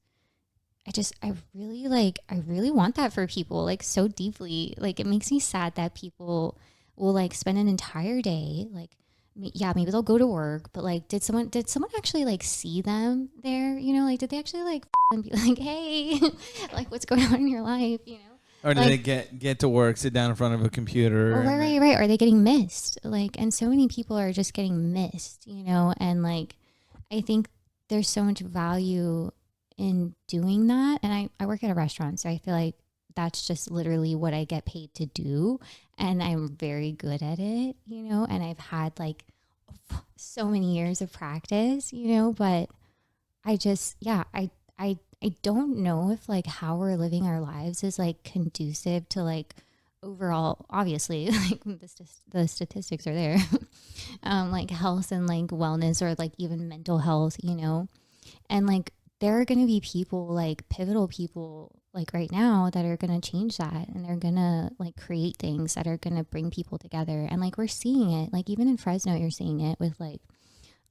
I really want that for people, like so deeply. Like, it makes me sad that people will like spend an entire day, like, yeah, maybe they'll go to work, but like, did someone actually like see them there? You know, like, did they actually like and be like, hey, like, what's going on in your life? You know? Or do Like, they get to work, sit down in front of a computer? oh, right. Are they getting missed? Like, and so many people are just getting missed, you know? And like, I think there's so much value in doing that. And I work at a restaurant, so I feel like that's just literally what I get paid to do. And I'm very good at it, you know? And I've had like so many years of practice, you know? But I just, yeah, I don't know if like how we're living our lives is like conducive to like overall, obviously, like the statistics are there, like health and like wellness, or like even mental health, you know. And like there are going to be people, like pivotal people, like right now, that are going to change that, and they're going to like create things that are going to bring people together. And like we're seeing it, like even in Fresno, you're seeing it with like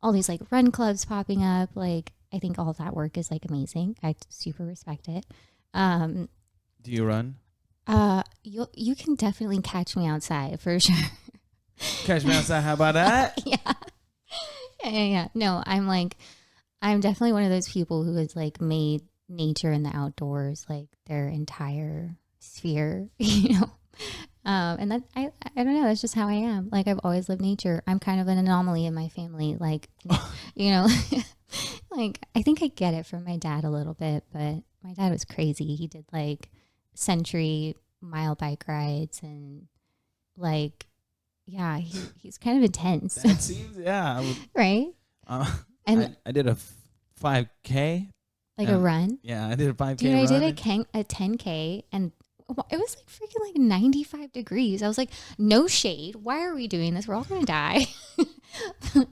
all these like run clubs popping up. Like, I think all of that work is like amazing. I super respect it. Do you run? You can definitely catch me outside for sure. Catch me outside. How about that? Yeah. No, I'm definitely one of those people who has like made nature and the outdoors like their entire sphere, you know. And that I don't know, that's just how I am. Like, I've always lived nature. I'm kind of an anomaly in my family. Like, you know, like I think I get it from my dad a little bit, but my dad was crazy. He did like century mile bike rides, and like, yeah, he's kind of intense. That seems, yeah. Right? And I did a 5K. like a run. Yeah, I did a 5K Dude, run. I did a 10K, and it was like freaking like 95 degrees. I was like, no shade. Why are we doing this? We're all going to die.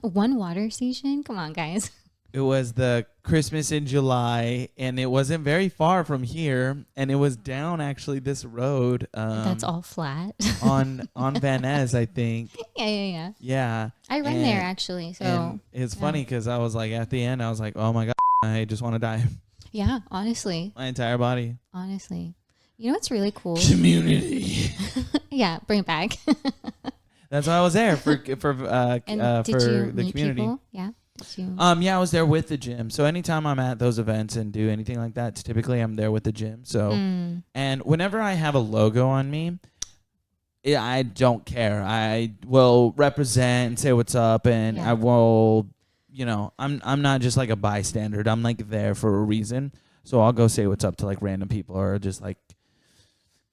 One water station? Come on, guys. It was the Christmas in July, and it wasn't very far from here, and it was down actually this road. That's all flat. on Van Ness, I think. Yeah. Yeah. I run there actually. So it's funny because I was like, at the end, I was like, oh my God, I just want to die. Yeah, honestly. My entire body. Honestly. You know what's really cool? Community. Yeah, bring it back. That's why I was there for did you the meet community. People? Yeah. Yeah, I was there with the gym. So anytime I'm at those events and do anything like that, typically I'm there with the gym. So and whenever I have a logo on me, I don't care. I will represent and say what's up, and I will, you know, I'm not just like a bystander. I'm like there for a reason. So I'll go say what's up to like random people, or just like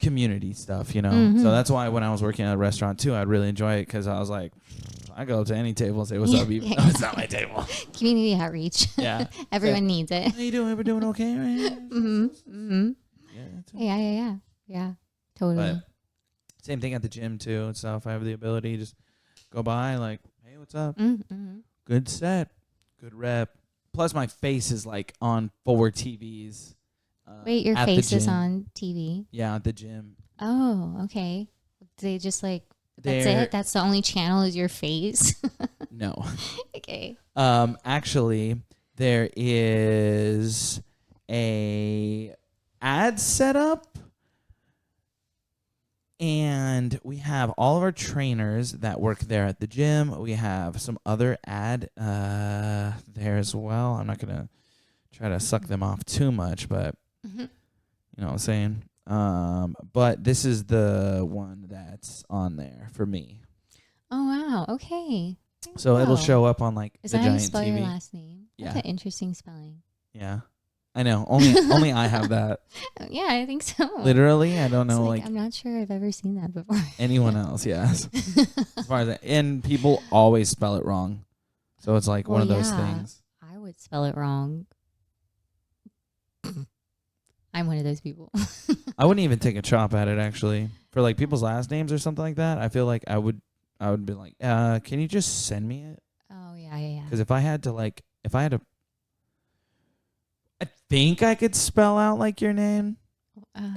community stuff, you know. So that's why when I was working at a restaurant too, I'd really enjoy it, because I was like, I go up to any table and say what's up, even though it's not my table. Community outreach. Yeah. Everyone needs it. How you doing? We're doing okay, right? Yeah. Totally. But same thing at the gym too and stuff. I have the ability to just go by like, hey, what's up? Good set. Good rep. Plus my face is like on 4 TVs. Wait, your face is on TV? Yeah, at the gym. Oh, okay. They just like, that's it? That's the only channel is your face? No. Okay. Actually, there is a ad setup, and we have all of our trainers that work there at the gym. We have some other ad there as well. I'm not going to try to suck them off too much, but you know what I'm saying? But this is the one that's on there for me. Oh, wow. Okay. So it'll show up on like is the that how giant you spell TV. your last name? That's an interesting spelling. Yeah. I know. Only I have that. Yeah, I think so. Literally, I don't know. Like I'm not sure I've ever seen that before. Anyone else, yes. As far as that, and people always spell it wrong. So it's like one of those things. I would spell it wrong. I'm one of those people. I wouldn't even take a chop at it, actually. For like people's last names or something like that, I feel like I would be like, can you just send me it? Oh yeah. Because if I had to, I think I could spell out like your name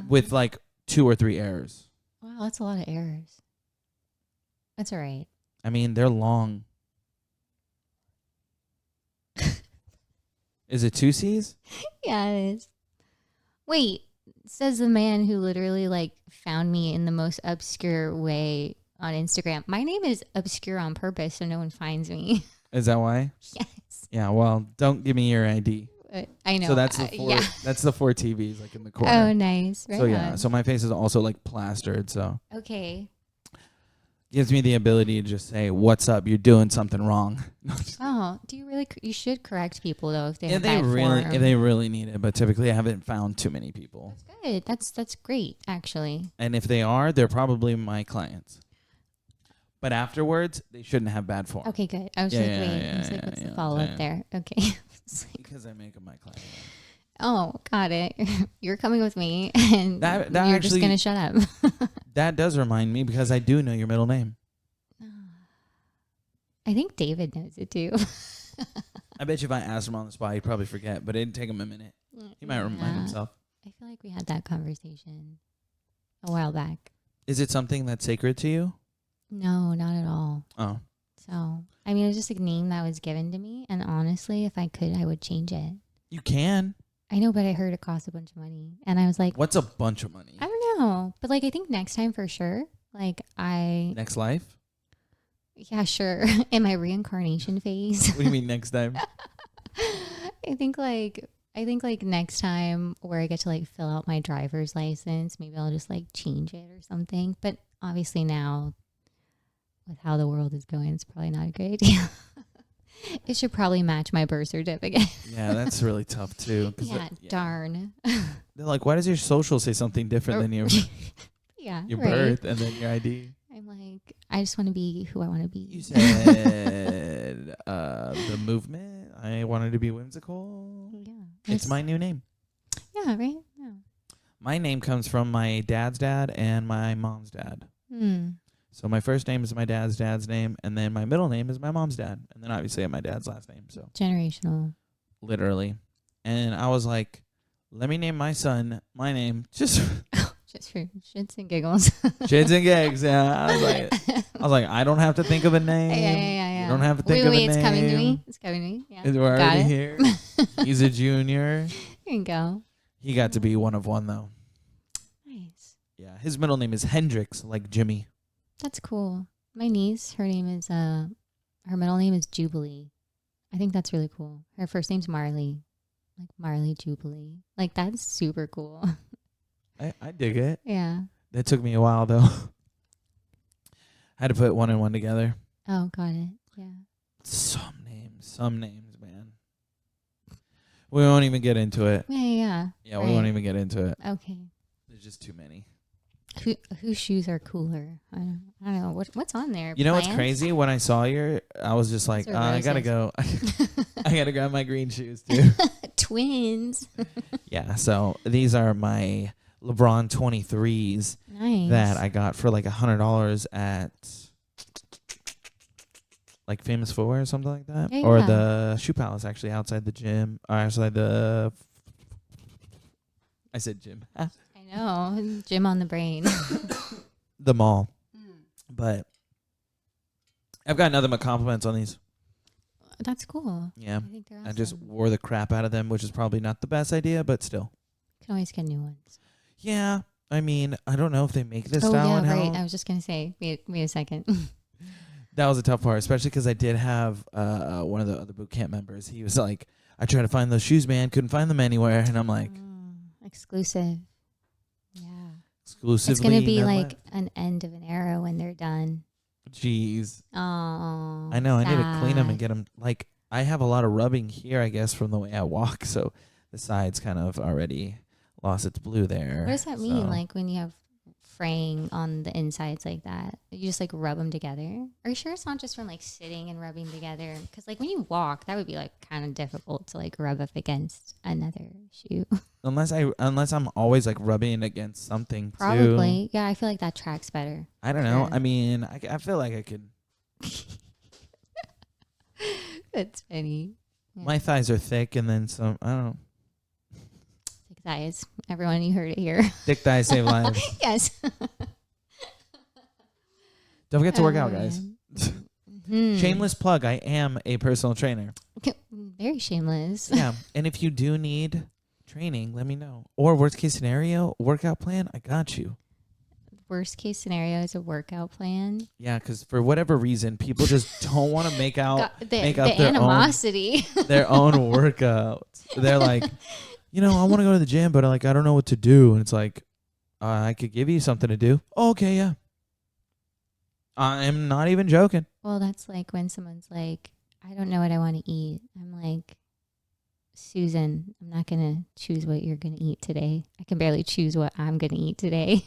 with like 2 or 3 errors. Wow, that's a lot of errors. That's all right. I mean, they're long. Is it 2 C's? Yeah, it is. Wait, says the man who literally like found me in the most obscure way on Instagram. My name is obscure on purpose so no one finds me. Is that why? Yes. Yeah, well, don't give me your ID. I know. So that's the 4 that's the 4 TVs like in the corner. Oh, nice. Right so yeah, on. so my face is also like plastered, so Okay. gives me the ability to just say, "What's up? You're doing something wrong." Oh, do you really? You should correct people though if they if have they bad really form. if they really need it, but typically I haven't found too many people. That's good. That's great actually. And if they are, they're probably my clients. But afterwards, they shouldn't have bad form. Okay, good. I was Yeah, like, yeah, wait, yeah, I was like, yeah, what's yeah, the follow up yeah. there? Okay. It's like, Because I make them my client. oh, got it. You're coming with me, and That you're actually- just gonna shut up. That does remind me because I do know your middle name. I think David knows it too. I bet you if I asked him on the spot, he'd probably forget, but it'd take him a minute. He might remind Yeah. himself. I feel like we had that conversation a while back. Is it something that's sacred to you? No, not at all. Oh. So, I mean, it was just a name that was given to me, and honestly, if I could, I would change it. You can. I know, but I heard it costs a bunch of money, and I was like, What's a bunch of money? I don't know, but like, I think next time for sure. Like, Next life? yeah, sure. In my reincarnation phase. What do you mean next time? I think like next time where I get to like fill out my driver's license, maybe I'll just like change it or something. But obviously now, with how the world is going, it's probably not a good idea. It should probably match my birth certificate. Yeah, that's really tough too. Yeah, darn. They're like, why does your social say something different than your Yeah, your right. birth and then your ID? I'm like, I just want to be who I want to be. You said the movement. I wanted to be whimsical. Yeah, It's my new name. Yeah, right. Yeah. My name comes from my dad's dad and my mom's dad. So my first name is my dad's name, and then my middle name is my mom's dad, and then obviously I have my dad's last name. So Generational. literally, and I was like, let me name my son my name just Just for shits and giggles. shits and gigs. Yeah, I was like, I don't have to think of a name. Yeah. You don't have to think wait, of a it's name. coming to me. It's coming to me. Yeah. We're Got already it. here. He's a junior. Here you go. He got to be one of one though. Nice. Yeah, his middle name is Hendrix, like Jimmy. That's cool. My niece, her middle name is Jubilee. I think that's really cool. Her first name's Marley. Like Marley Jubilee. Like that's super cool. I dig it. Yeah. That took me a while though. Had to put one and one together. Oh, got it. Yeah. Some names, man. We won't even get into it. Yeah. Yeah, we won't even get into it. Okay. There's just too many. Whose shoes are cooler? I don't know. What's on there? You know what's Plants? crazy? When I saw I was just like, Those are I gotta roses. go. I gotta grab my green shoes too. Twins. Yeah, so these are my LeBron 23s Nice. that I got for like $100 at like Famous Footwear or something like that. Yeah, Or yeah. the Shoe Palace actually outside the gym. Or outside the... I said gym. I know. Gym on the brain. The mall. But I've gotten nothing but compliments on these. That's cool. Yeah. I think they're awesome. I just wore the crap out of them, which is probably not the best idea, but still. Can always get new ones. Yeah. I mean, I don't know if they make this Oh style yeah, in right. hell. I was just gonna say. Wait a second. That was a tough part, especially because I did have one of the other boot camp members. He was like, I tried to find those shoes, man. Couldn't find them anywhere. And I'm like, Exclusive. Yeah. exclusively. It's gonna be none like left. an end of an era when they're done. Jeez. Oh. I know. I need to clean them and sad. get them. Like, I have a lot of rubbing here, I guess, from the way I walk. So the side's kind of already lost its blue there. What does that mean? So, Like when you have fraying on the insides like that. You just like rub them together. Are you sure it's not just from like sitting and rubbing together? Because like when you walk, that would be like kind of difficult to like rub up against another shoe. Unless I'm always like rubbing it against something Probably. too. Yeah, I feel like that tracks better. I don't know. Sure. I mean, I feel like I could. It's funny. Yeah. My thighs are thick, and then some. I don't know. Thick thighs. Everyone, you heard it here. Thick thighs save lives. Yes. Don't forget to work out, guys. Mm-hmm. Shameless plug. I am a personal trainer. Very shameless. Yeah, and if you do need training, let me know. Or worst case scenario, workout plan. I got you. Worst case scenario is a workout plan. Yeah, because for whatever reason, people just don't want to make out The their animosity. Their own workouts. They're like, I want to go to the gym, but I don't know what to do. And it's like, I could give you something to do. Oh, okay, yeah. I'm not even joking. Well, that's like when someone's like, I don't know what I want to eat. I'm like, Susan, I'm not going to choose what you're going to eat today. I can barely choose what I'm going to eat today.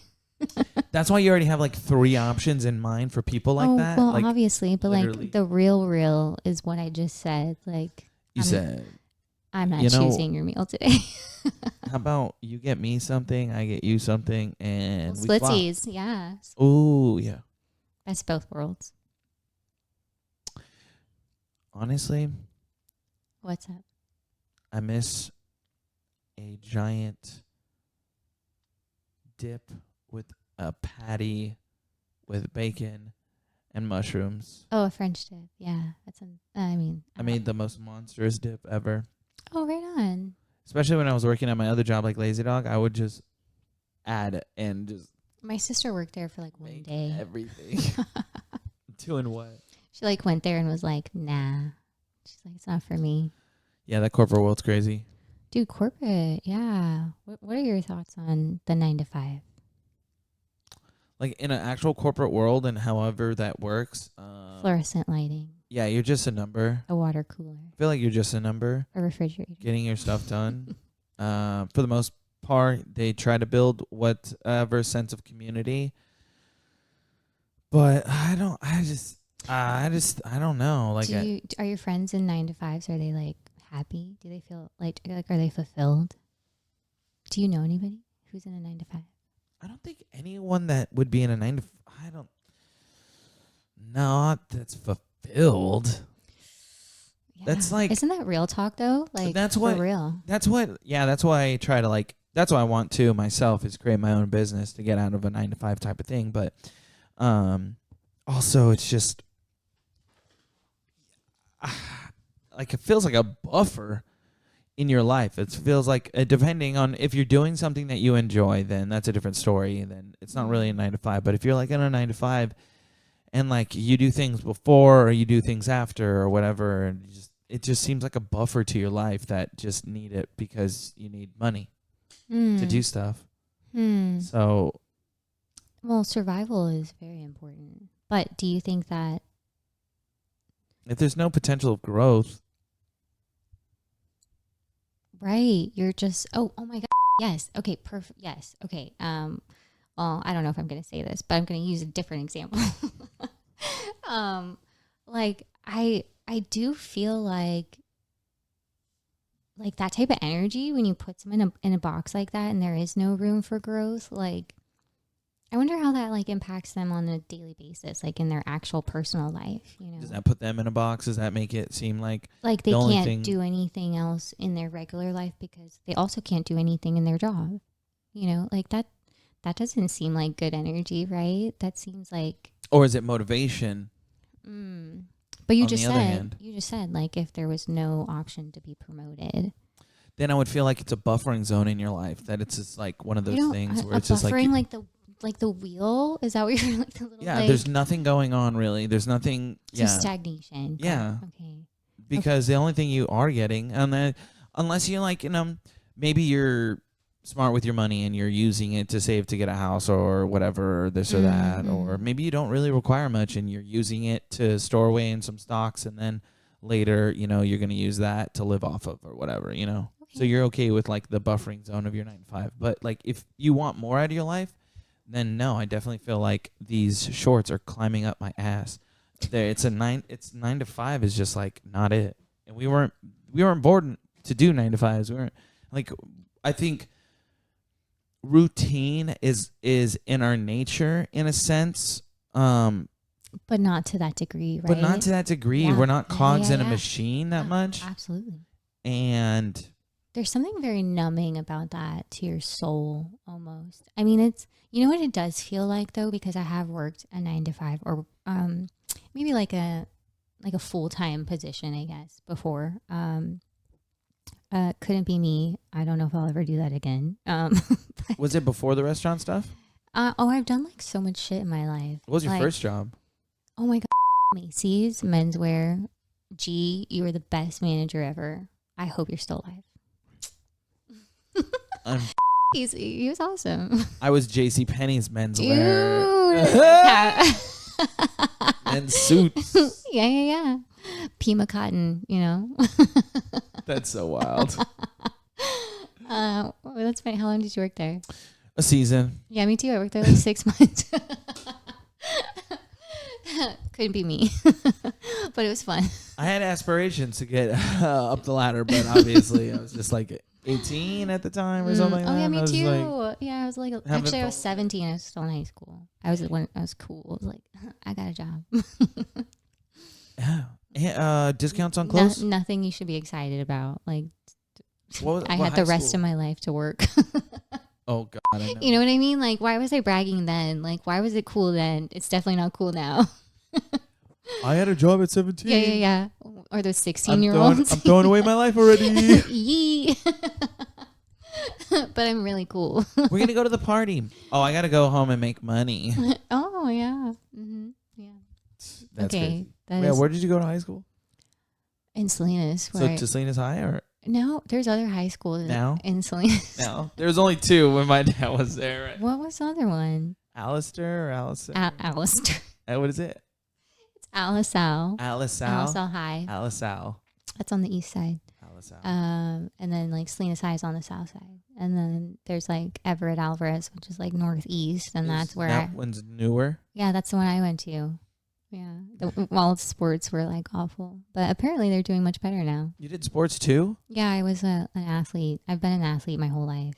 That's why you already have like 3 options in mind for people like that. Well, like, obviously, but literally. like the real is what I just said. Like You said, I'm not choosing your meal today. how about you get me something, I get you something, and we swap. Splitsies, yeah. Ooh, yeah. Best both worlds. Honestly, What's up? I miss a giant dip with a patty with bacon and mushrooms. Oh, a French dip. Yeah, I made the most monstrous dip ever. Oh, right on. Especially when I was working at my other job, like Lazy Dog, I would just add and just. My sister worked there for like one day. Everything. Doing what? She like went there and was like, nah. She's like, it's not for me. Yeah, that corporate world's crazy. Dude, corporate, yeah. What are your thoughts on the 9 to 5? Like in an actual corporate world and however that works. Fluorescent lighting. Yeah, you're just a number. A water cooler. I feel like you're just a number. A refrigerator. Getting your stuff done. For the most part, they try to build whatever sense of community. But I don't know. Like, are your friends in 9 to 5s? Are they like happy? Do they feel like are they fulfilled? Do you know anybody who's in a 9 to 5? I don't think anyone that would be in a 9 to 5. That's fulfilled. Yeah. That's like, isn't that real talk though? Like, that's what, for real. That's what. Yeah, that's why I try to that's what I want to myself is create my own business to get out of a 9 to 5 type of thing. But also it's just like it feels like a buffer in your life. It feels like depending on if you're doing something that you enjoy, then that's a different story. Then it's not really a 9 to 5. But if you're like in a 9 to 5 and like you do things before or you do things after or whatever, and it just seems like a buffer to your life that just need it because you need money to do stuff. So, well, survival is very important. But do you think that if there's no potential of growth, right, you're just oh my god, yes, okay, perfect, yes, okay. Well, I don't know if I'm going to say this, but I'm going to use a different example. Like I do feel like that type of energy when you put someone in a box like that and there is no room for growth, like I wonder how that like impacts them on a daily basis, like in their actual personal life, you know. Does that put them in a box? Does that make it seem like they can't do anything else in their regular life because they also can't do anything in their job? You know, like that doesn't seem like good energy, right? That seems like, or is it motivation? But you just said like if there was no option to be promoted, then I would feel like it's a buffering zone in your life, that it's just like one of those things where it's just like the wheel. Is that what you're like the little? Yeah, there's nothing going on really. There's nothing. Just stagnation. Yeah. Okay. Because the only thing you are getting, and then unless you like, maybe you're smart with your money and you're using it to save to get a house or whatever, or this or that, or maybe you don't really require much and you're using it to store away in some stocks, and then later, you're going to use that to live off of or whatever, Okay. So you're okay with like the buffering zone of your 9 to 5. But like if you want more out of your life, then no, I definitely feel like these shorts are climbing up my ass. It's 9 to 5 is just like not it. And we weren't born to do 9 to 5s. We weren't like, I think routine is in our nature in a sense. But not to that degree, right? But not to that degree. Yeah. We're not cogs in a yeah. machine that much. Absolutely. And there's something very numbing about that to your soul almost. I mean, it's, you know what it does feel like though, because I have worked a 9 to 5 or maybe like a full-time position, I guess, before. Couldn't be me. I don't know if I'll ever do that again. was it before the restaurant stuff? I've done like so much shit in my life. What was your first job? Oh my God. Macy's, menswear. G, you were the best manager ever. I hope you're still alive. He was awesome. I was J.C. Penney's menswear. And suits. Yeah. Pima cotton, you know. That's so wild. That's funny. How long did you work there? A season. Yeah, me too. I worked there like 6 months. Couldn't be me. But it was fun. I had aspirations to get up the ladder, but obviously I was just like 18 at the time or something like that. Oh, yeah, me too. I was I was 17. I was still in high school. I was cool. I was like, I got a job. Yeah. Discounts on clothes? Nothing you should be excited about. Like, I had the rest of my life to work. Oh, God. I know. You know what I mean? Like, why was I bragging then? Like, why was it cool then? It's definitely not cool now. I had a job at 17. Yeah. Or those 16-year-olds. I'm throwing away my life already. Yee. But I'm really cool. We're going to go to the party. Oh, I got to go home and make money. Oh, yeah. Mm-hmm. Yeah. That's okay. crazy. Where did you go to high school? In Salinas. So to Salinas High or? No, there's other high schools now? In Salinas. No. There was only 2 when my dad was there. Right? What was the other one? Alistair or Allison? Alistair. What is it? It's Alisal. Alisal High. Alisal. That's on the east side. Alisal. And then like Salinas High is on the south side. And then there's like Everett Alvarez, which is like northeast. And that's where that one's newer? Yeah, that's the one I went to. Yeah. All the sports were like awful. But apparently they're doing much better now. You did sports too? Yeah, I was an athlete. I've been an athlete my whole life.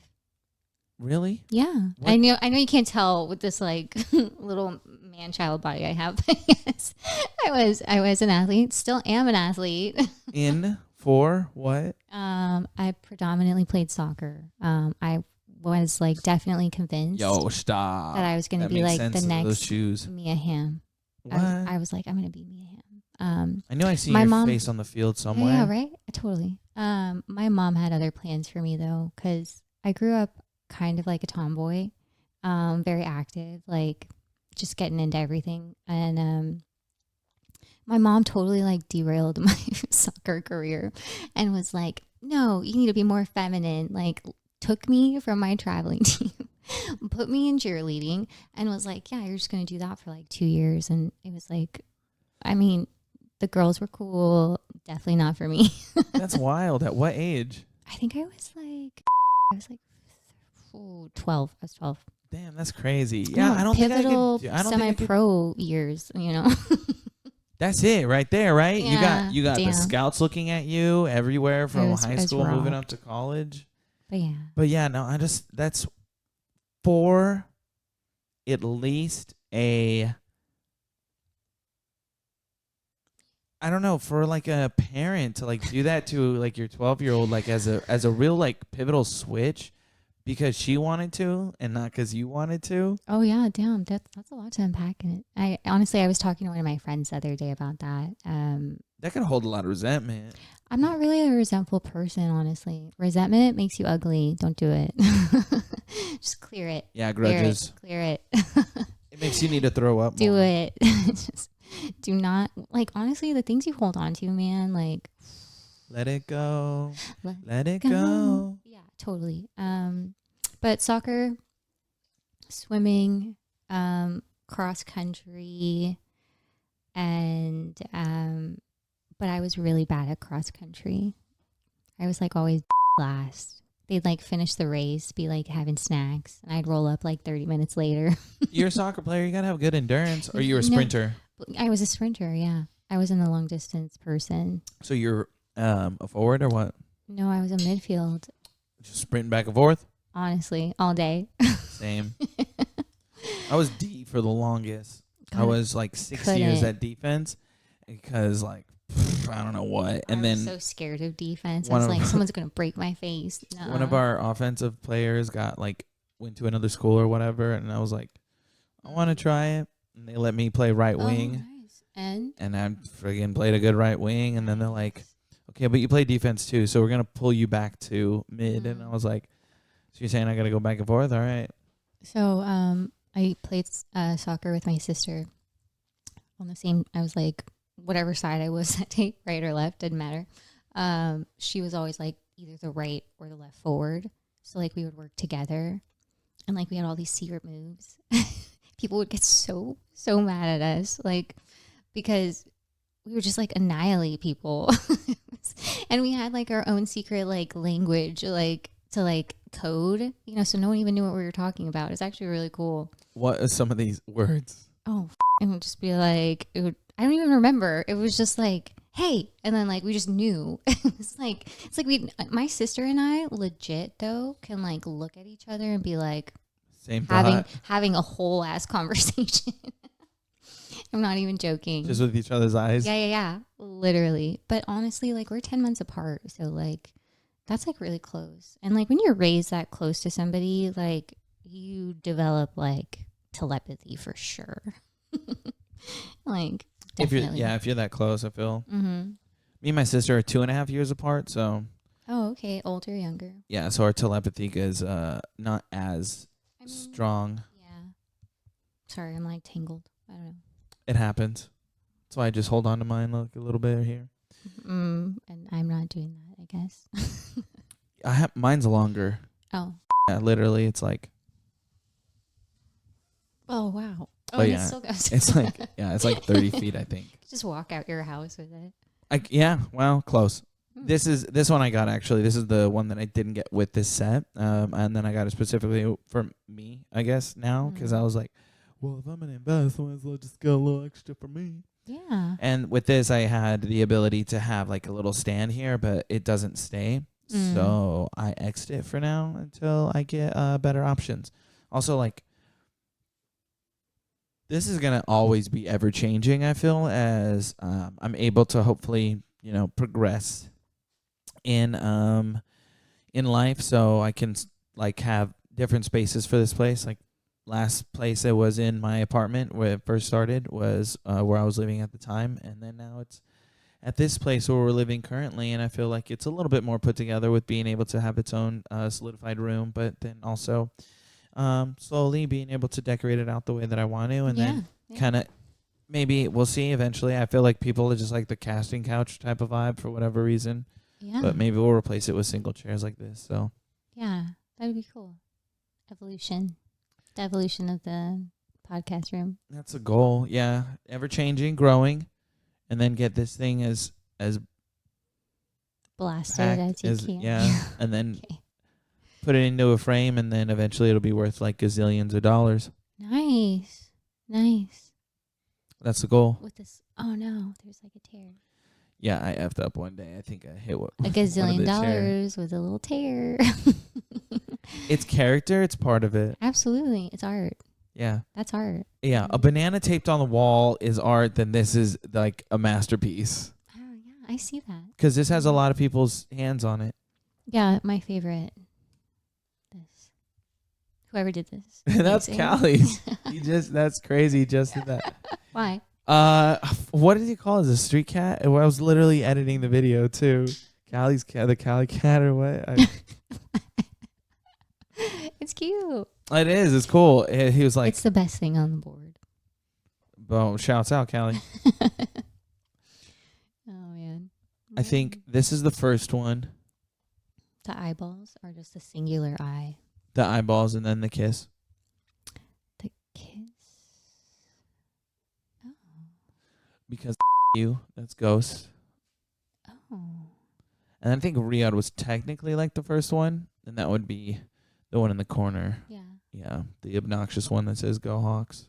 Really? Yeah. What? I know you can't tell with this like little man-child body I have. But yes, I was an athlete. Still am an athlete. For what? I predominantly played soccer. I was like definitely convinced. Stop. That I was going to be like the next shoes. Mia Hamm. I was like, I'm going to be Mia Hamm. I knew I seen your face on the field somewhere. Yeah, right? Totally. My mom had other plans for me though, because I grew up kind of like a tomboy, very active, like just getting into everything. And my mom totally like derailed my soccer career and was like, no, you need to be more feminine. Like took me from my traveling team, put me in cheerleading and was like, yeah, you're just going to do that for like 2 years. And it was like, I mean, the girls were cool. Definitely not for me. That's wild. At what age? I think I was like 12. I was 12. Damn, that's crazy. Yeah, I don't pivotal think I could. Semi-pro years, you know. That's it right there, right? Yeah, you got the scouts looking at you everywhere from high school raw. moving up to college. But yeah, no, that's for at least I don't know, for like a parent to like do that to like your 12-year-old like as a real like pivotal switch because she wanted to and not because you wanted to. Oh yeah, damn, that's a lot to unpack in it. I was talking to one of my friends the other day about that. That could hold a lot of resentment. I'm not really a resentful person, honestly. Resentment makes you ugly. Don't do it. Just clear it. Yeah, grudges. Clear it. It makes you need to throw up. Do more. it. Just do not, like, honestly, the things you hold on to, man, like. Let it go. Let it go. Yeah, totally. But soccer, swimming, cross country, and but I was really bad at cross country. I was like always last. they'd like finish the race, be like having snacks, and I'd roll up like 30 minutes later. You're a soccer player. You got to have good endurance. Or you're a No, sprinter? I was a sprinter, yeah. I wasn't a long distance person. So you're a forward or what? No, I was a midfield, Just sprinting back and forth? honestly, all day. Same. I was D for the longest. I God, was like 6 years couldn't. at defense because like I don't know what. And I then was so scared of defense. I one was of like, someone's going to break my face. one of our offensive players went to another school or whatever, and I was like, I want to try it. And they let me play right wing. Nice. And I friggin' played a good right wing, and then they're like, okay, but you play defense too, so we're gonna pull you back to mid. And I was like, so you're saying I gotta go back and forth? All right. So I played soccer with my sister on the same. I was like, whatever side I was that day, right or left, didn't matter. She was always like either the right or the left forward. So like we would work together, and like we had all these secret moves. People would get so mad at us, like because we would just like annihilate people. And we had like our own secret like language, like to like code, so no one even knew what we were talking about. It's actually really cool. What are some of these words? Oh, it would just be like, I don't even remember. It was just like, hey, and then like we just knew. it's like my sister and I legit though can like look at each other and be like, same thought. having a whole ass conversation. I'm not even joking. Just with each other's eyes. Yeah. Literally. But honestly, like we're 10 months apart. So like that's like really close. And like when you're raised that close to somebody, like you develop like telepathy for sure. Like definitely. If you're that close, I feel. Mm-hmm. Me and my sister are 2.5 years apart, so. Oh, okay. Older, younger. Yeah, so our telepathy is not as strong. Yeah. Sorry, I'm like tangled. I don't know. It happens. That's why I just hold on to mine a little bit here. And I'm not doing that, I guess. Mine's longer. Oh. Yeah, literally, it's like. Oh wow. Oh, But yeah, it still goes. it's like 30 feet, I think. Just walk out your house with it. Well, close. This one I got actually. This is the one that I didn't get with this set, and then I got it specifically for me, I guess now, because I was like, well, if I'm gonna invest, I might as well just get a little extra for me. Yeah. And with this, I had the ability to have like a little stand here, but it doesn't stay. So I exit it for now until I get better options. Also, like, this is going to always be ever changing, I feel, as I'm able to hopefully, progress in life. So I can like have different spaces for this place. Like last place I was in, my apartment where it first started was where I was living at the time. And then now it's at this place where we're living currently. And I feel like it's a little bit more put together with being able to have its own solidified room, but then also slowly being able to decorate it out the way that I want to. And then kind of maybe we'll see eventually. I feel like people are just like the casting couch type of vibe for whatever reason. Yeah. But maybe we'll replace it with single chairs like this. So yeah, that'd be cool. Evolution. The evolution of the podcast room. that's a goal. Yeah. Ever changing, growing, and then get this thing as blasted as you can. Yeah. And then put it into a frame, and then eventually it'll be worth like gazillions of dollars. Nice. That's the goal. With this, oh no, there's like a tear. Yeah, I effed up one day. I think I hit a gazillion dollars with a little tear. It's character. It's part of it. Absolutely. It's art. Yeah. That's art. Yeah. A banana taped on the wall is art. Then this is like a masterpiece. Oh, yeah. I see that. Because this has a lot of people's hands on it. Yeah. My favorite. This. Whoever did this. That's Callie's. That's crazy. He just did that. Why? What did he call it? A street cat? I was literally editing the video too. Callie's cat, the Callie cat, or what? It's cute. It is. It's cool. He was like, it's the best thing on the board. Boom! Shouts out, Callie. Oh man. I think this is the first one. The eyeballs are just a singular eye. The eyeballs and then the kiss. The kiss. Oh. Because you, that's ghost. Oh. And I think Riyadh was technically like the first one, and that would be the one in the corner. Yeah. Yeah, the obnoxious one that says "Go Hawks."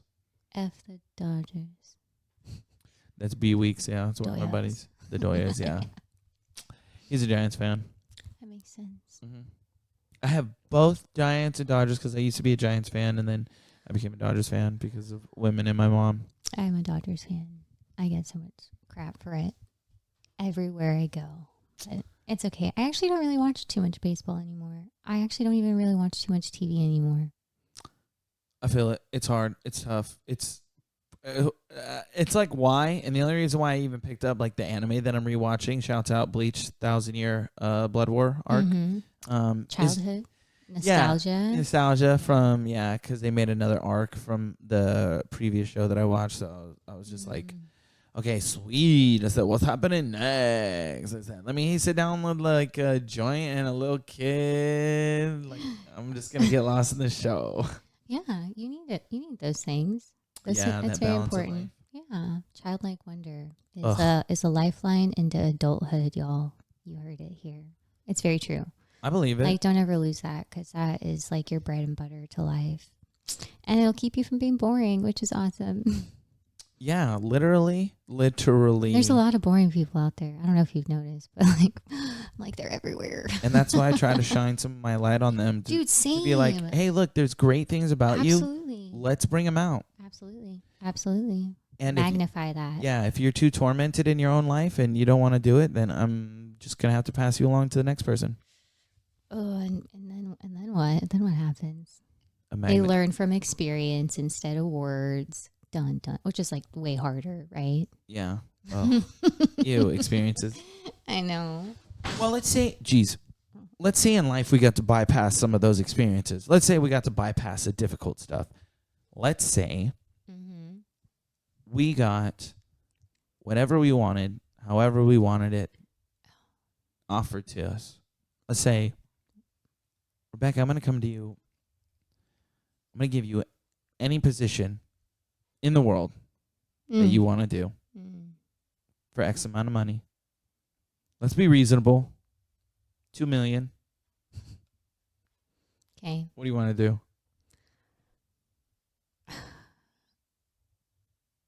F the Dodgers. That's B Weeks. Yeah, that's one of my buddies. The Doyas. Yeah, he's a Giants fan. That makes sense. Mm-hmm. I have both Giants and Dodgers because I used to be a Giants fan, and then I became a Dodgers fan because of women and my mom. I'm a Dodgers fan. I get so much crap for it everywhere I go. But it's okay. I actually don't really watch too much baseball anymore. I actually don't even really watch too much TV anymore. I feel it. It's hard. It's tough. It's like why, and the only reason why I even picked up like the anime that I'm rewatching. Shouts out Bleach, 1,000-Year Blood War arc. Mm-hmm. Childhood nostalgia from because they made another arc from the previous show that I watched. So I was just like, okay, sweet. I said, what's happening next? I said, let me sit down with like a joint and a little kid. Like I'm just gonna get lost in the show. Yeah, you need it. You need those things. That's that very important. Yeah, childlike wonder is a lifeline into adulthood, y'all. You heard it here. It's very true. I believe it. Like, don't ever lose that, because that is like your bread and butter to life, and it'll keep you from being boring, which is awesome. Yeah, literally. There's a lot of boring people out there. I don't know if you've noticed, but like they're everywhere. And that's why I try to shine some of my light on them. Dude, same. To be like, hey, look, there's great things about Absolutely. you. Let's bring them out. Absolutely. And magnify that. Yeah, if you're too tormented in your own life and you don't want to do it, then I'm just gonna have to pass you along to the next person. Oh, and then what? Then what happens? They learn from experience instead of words. Done, which is like way harder, right? Yeah. Well, ew, experiences. I know. Well, let's say in life we got to bypass some of those experiences. Let's say we got to bypass the difficult stuff. Let's say we got whatever we wanted, however we wanted it, offered to us. Let's say, Rebecca, I'm going to come to you. I'm going to give you any position in the world that you want to do for X amount of money. Let's be reasonable. $2 million. Okay. What do you want to do?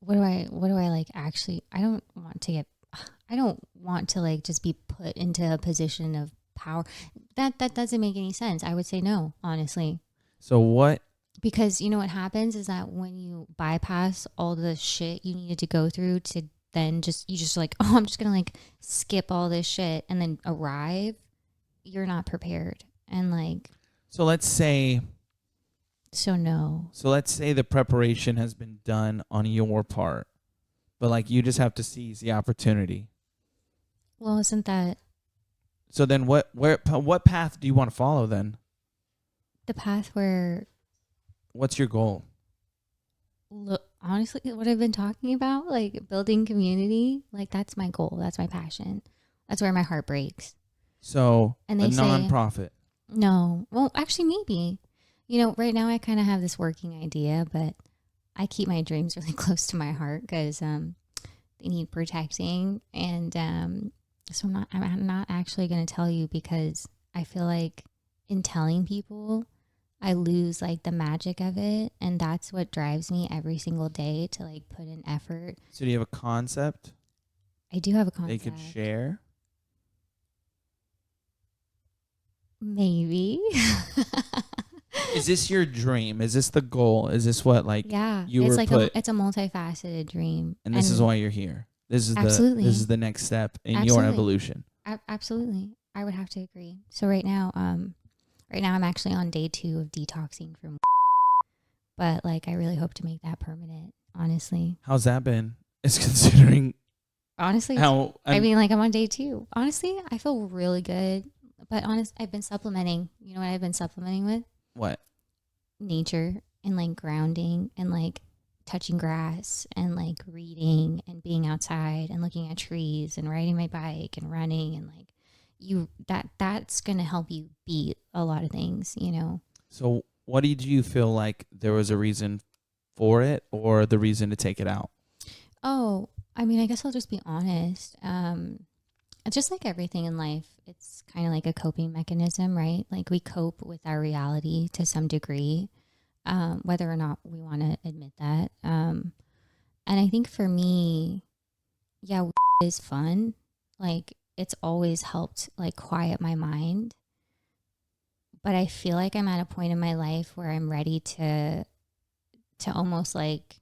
What do I like actually? I don't want to like just be put into a position of power. That doesn't make any sense. I would say no, honestly. So what? Because you know what happens is that when you bypass all the shit you needed to go through to then you just like, oh, I'm just going to like skip all this shit and then arrive, you're not prepared. And like. So let's say. No. So let's say the preparation has been done on your part, but like you just have to seize the opportunity. Well, isn't that. So then what path do you want to follow then? The path where. What's your goal? Look, honestly, what I've been talking about, like building community, like that's my goal. That's my passion. That's where my heart breaks. So and they a nonprofit. No. Well, actually, maybe. You know, right now I kind of have this working idea, but I keep my dreams really close to my heart because they need protecting. And so I'm not actually going to tell you because I feel like in telling people, I lose like the magic of it, and that's what drives me every single day to like put in effort. So do you have a concept? I do have a concept. They could share? Maybe. Is this your dream? Is this the goal? Is this what like it's a multifaceted dream. And this is why you're here. This is the next step in your evolution. Absolutely. I would have to agree. So right now I'm actually on day 2 of detoxing from but like I really hope to make that permanent, honestly. How's that been? It's considering honestly I mean like I'm on day 2. Honestly, I feel really good. But I've been supplementing. You know what I've been supplementing with? What? Nature and like grounding and like touching grass and like reading and being outside and looking at trees and riding my bike and running and like that's going to help you beat a lot of things, you know. So what did you feel like there was a reason for it or the reason to take it out? Oh, I mean, I guess I'll just be honest. just like everything in life, it's kind of like a coping mechanism, right? Like we cope with our reality to some degree, whether or not we want to admit that. And I think for me, yeah, is fun. Like it's always helped like quiet my mind. But I feel like I'm at a point in my life where I'm ready to almost like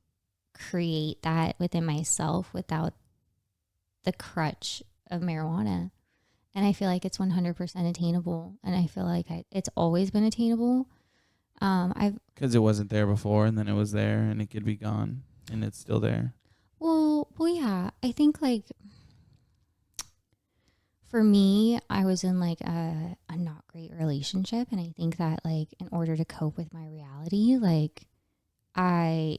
create that within myself without the crutch of marijuana. And I feel like it's 100% attainable. And I feel like it's always been attainable. Because it wasn't there before, and then it was there, and it could be gone, and it's still there. Well, yeah. I think like for me, I was in like a not great relationship, and I think that like in order to cope with my reality, like I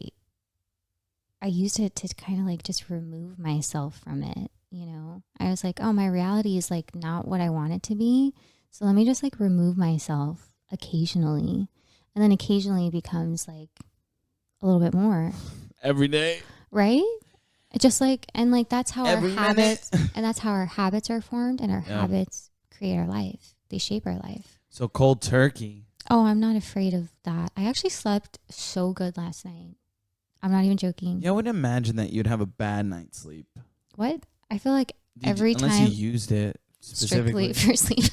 used it to kind of like just remove myself from it. You know, I was like, oh, my reality is like not what I want it to be. So let me just like remove myself occasionally. And then occasionally it becomes like a little bit more. Every day. Right? It just like, and like that's how Every our habits, minute. and that's how our habits are formed, and our habits create our life. They shape our life. So cold turkey. Oh, I'm not afraid of that. I actually slept so good last night. I'm not even joking. Yeah, I would imagine that you'd have a bad night's sleep. What? I feel like Unless time. you used it specifically Strictly for sleep.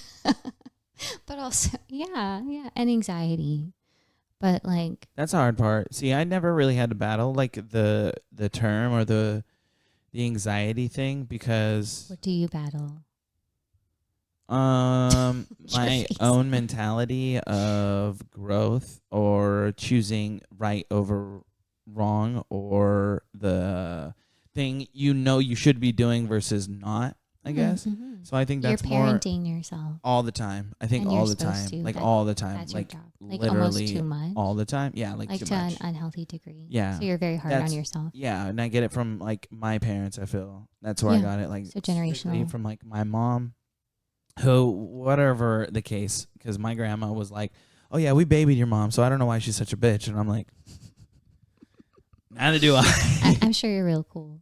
But also, yeah, and anxiety. But like that's the hard part. See, I never really had to battle like the term or the anxiety thing because what do you battle? my own mentality of growth or choosing right over wrong or the thing you should be doing versus not, I guess. Mm-hmm. So I think that's you're parenting yourself all the time. I think all the time, like all the time, that's like your job. Like literally almost too much. all the time. Yeah, like too to much. an unhealthy degree. Yeah, so you're very hard on yourself. Yeah, and I get it from like my parents. I feel that's where I got it. Like so generational from like my mom, who whatever the case, because my grandma was like, "Oh yeah, we babied your mom, so I don't know why she's such a bitch," and I'm like. Neither do I. I'm sure you're real cool.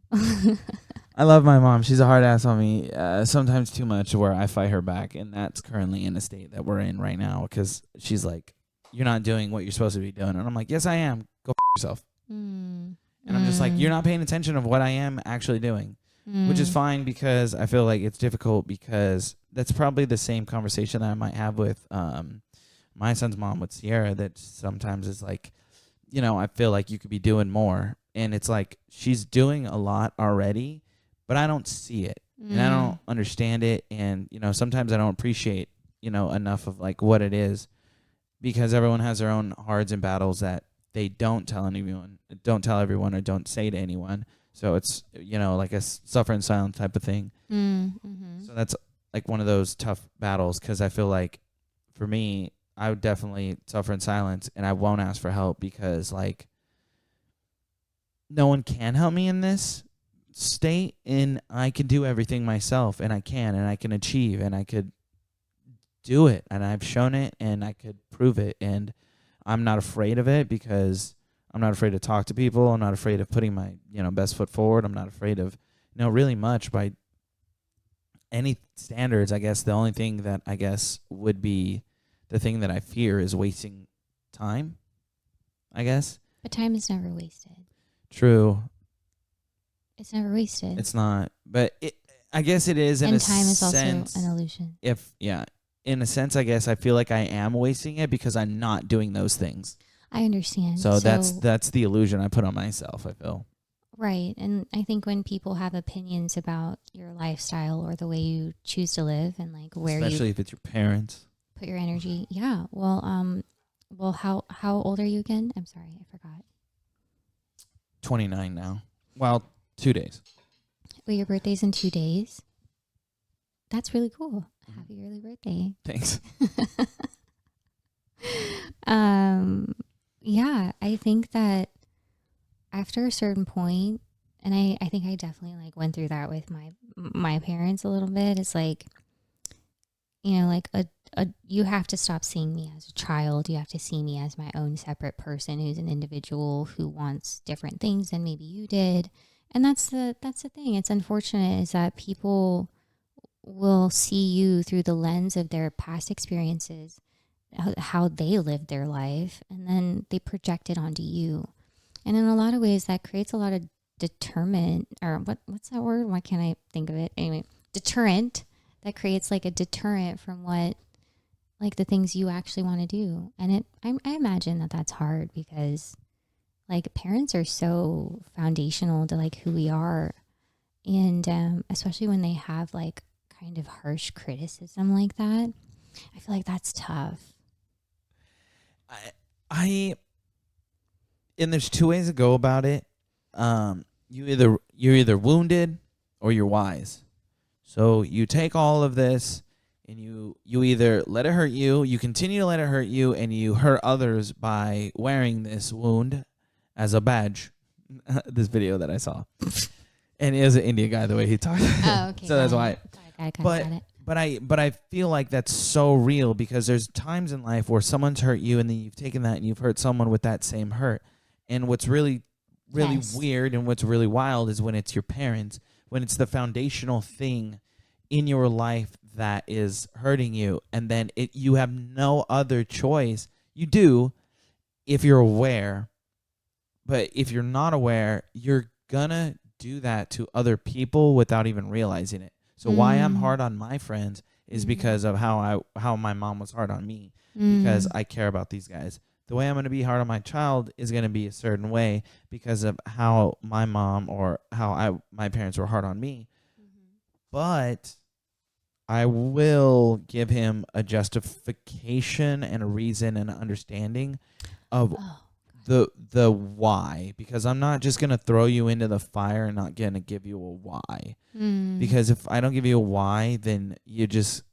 I love my mom. She's a hard ass on me. Sometimes too much where I fight her back. And that's currently in a state that we're in right now. Because she's like, you're not doing what you're supposed to be doing. And I'm like, yes, I am. Go yourself. And I'm just like, you're not paying attention of what I am actually doing. Which is fine because I feel like it's difficult because that's probably the same conversation that I might have with my son's mom with Sierra. That sometimes is like, you know, I feel like you could be doing more. And it's like she's doing a lot already, but I don't see it. And I don't understand it. And, you know, sometimes I don't appreciate, you know, enough of like what it is because everyone has their own hards and battles that they don't tell everyone, or don't say to anyone. So it's, you know, like a suffer in silence type of thing. So that's like one of those tough battles because I feel like for me, I would definitely suffer in silence and I won't ask for help because like no one can help me in this state and I can do everything myself and I can achieve and I could do it and I've shown it and I could prove it and I'm not afraid of it because I'm not afraid to talk to people. I'm not afraid of putting my, you know, best foot forward. I'm not afraid of, you know, really much by any standards. I guess the only thing that I guess would be the thing that I fear is wasting time, I guess. But time is never wasted. True. It's never wasted. It's not. But I guess it is in a sense. And time is also an illusion. In a sense, I guess I feel like I am wasting it because I'm not doing those things. I understand. So that's the illusion I put on myself, I feel. Right. And I think when people have opinions about your lifestyle or the way you choose to live and like where especially if it's your parents. Put your energy. Yeah. Well, how old are you again? I'm sorry, I forgot. 29 now. Well, 2 days. Well, your birthday's in 2 days. That's really cool. Happy early birthday. Thanks. Yeah, I think that after a certain point, and I think I definitely like went through that with my parents a little bit. It's like, you know, like you have to stop seeing me as a child. You have to see me as my own separate person who's an individual who wants different things than maybe you did. And that's the thing. It's unfortunate is that people will see you through the lens of their past experiences, how they lived their life, and then they project it onto you. And in a lot of ways, that creates a lot of determinant, or what's that word? Why can't I think of it? Anyway, deterrent. That creates like a deterrent from what, like the things you actually want to do. And I imagine that that's hard because like parents are so foundational to like who we are. And especially when they have like kind of harsh criticism like that, I feel like that's tough. And there's two ways to go about it. You're either wounded or you're wise. So you take all of this and you either let it hurt you, you continue to let it hurt you, and you hurt others by wearing this wound as a badge. This video that I saw. And he is an Indian guy, the way he talks. Oh, okay. So that's why. Got it. But I feel like that's so real because there's times in life where someone's hurt you and then you've taken that and you've hurt someone with that same hurt. And what's really weird and what's really wild is when it's your parents, when it's the foundational thing in your life that is hurting you, and then you have no other choice. You do if you're aware, but if you're not aware, you're gonna do that to other people without even realizing it. So why I'm hard on my friends is because of how my mom was hard on me, because I care about these guys. The way I'm going to be hard on my child is going to be a certain way because of how my mom or how my parents were hard on me. But I will give him a justification and a reason and an understanding of the why, because I'm not just going to throw you into the fire and not going to give you a why. Because if I don't give you a why, then you're just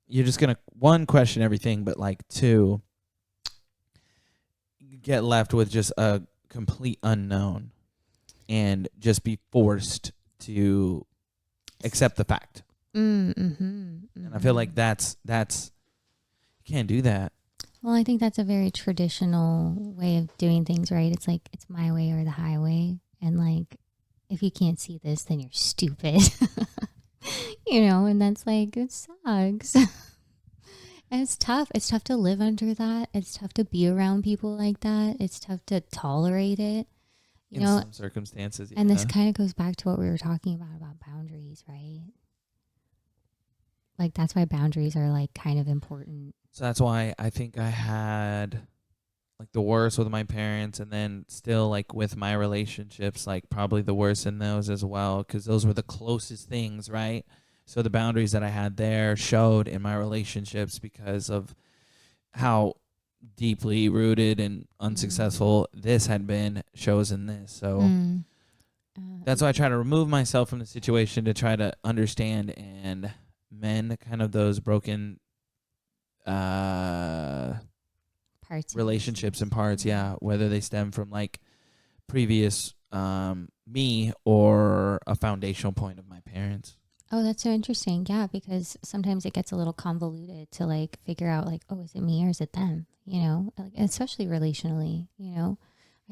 going to, one, question everything, but like two, get left with just a complete unknown and just be forced to accept the fact. And I feel like that's you can't do that. Well, I think that's a very traditional way of doing things, right? It's like, it's my way or the highway. And like, if you can't see this, then you're stupid. And that's like, it sucks. And it's tough. It's tough to live under that. It's tough to be around people like that. It's tough to tolerate it. In some circumstances. And this kind of goes back to what we were talking about boundaries, right? Like, that's why boundaries are like kind of important. So that's why I think I had like the worst with my parents, and then still like with my relationships, like probably the worst in those as well, because those were the closest things, right? So the boundaries that I had there showed in my relationships because of how deeply rooted and unsuccessful this had been, shows in this. So that's why I try to remove myself from the situation to try to understand and mend kind of those broken parts, relationships and parts, whether they stem from like previous me or a foundational point of my parents. Oh, that's so interesting. Yeah, because sometimes it gets a little convoluted to like figure out like, oh, is it me or is it them? Like, especially relationally,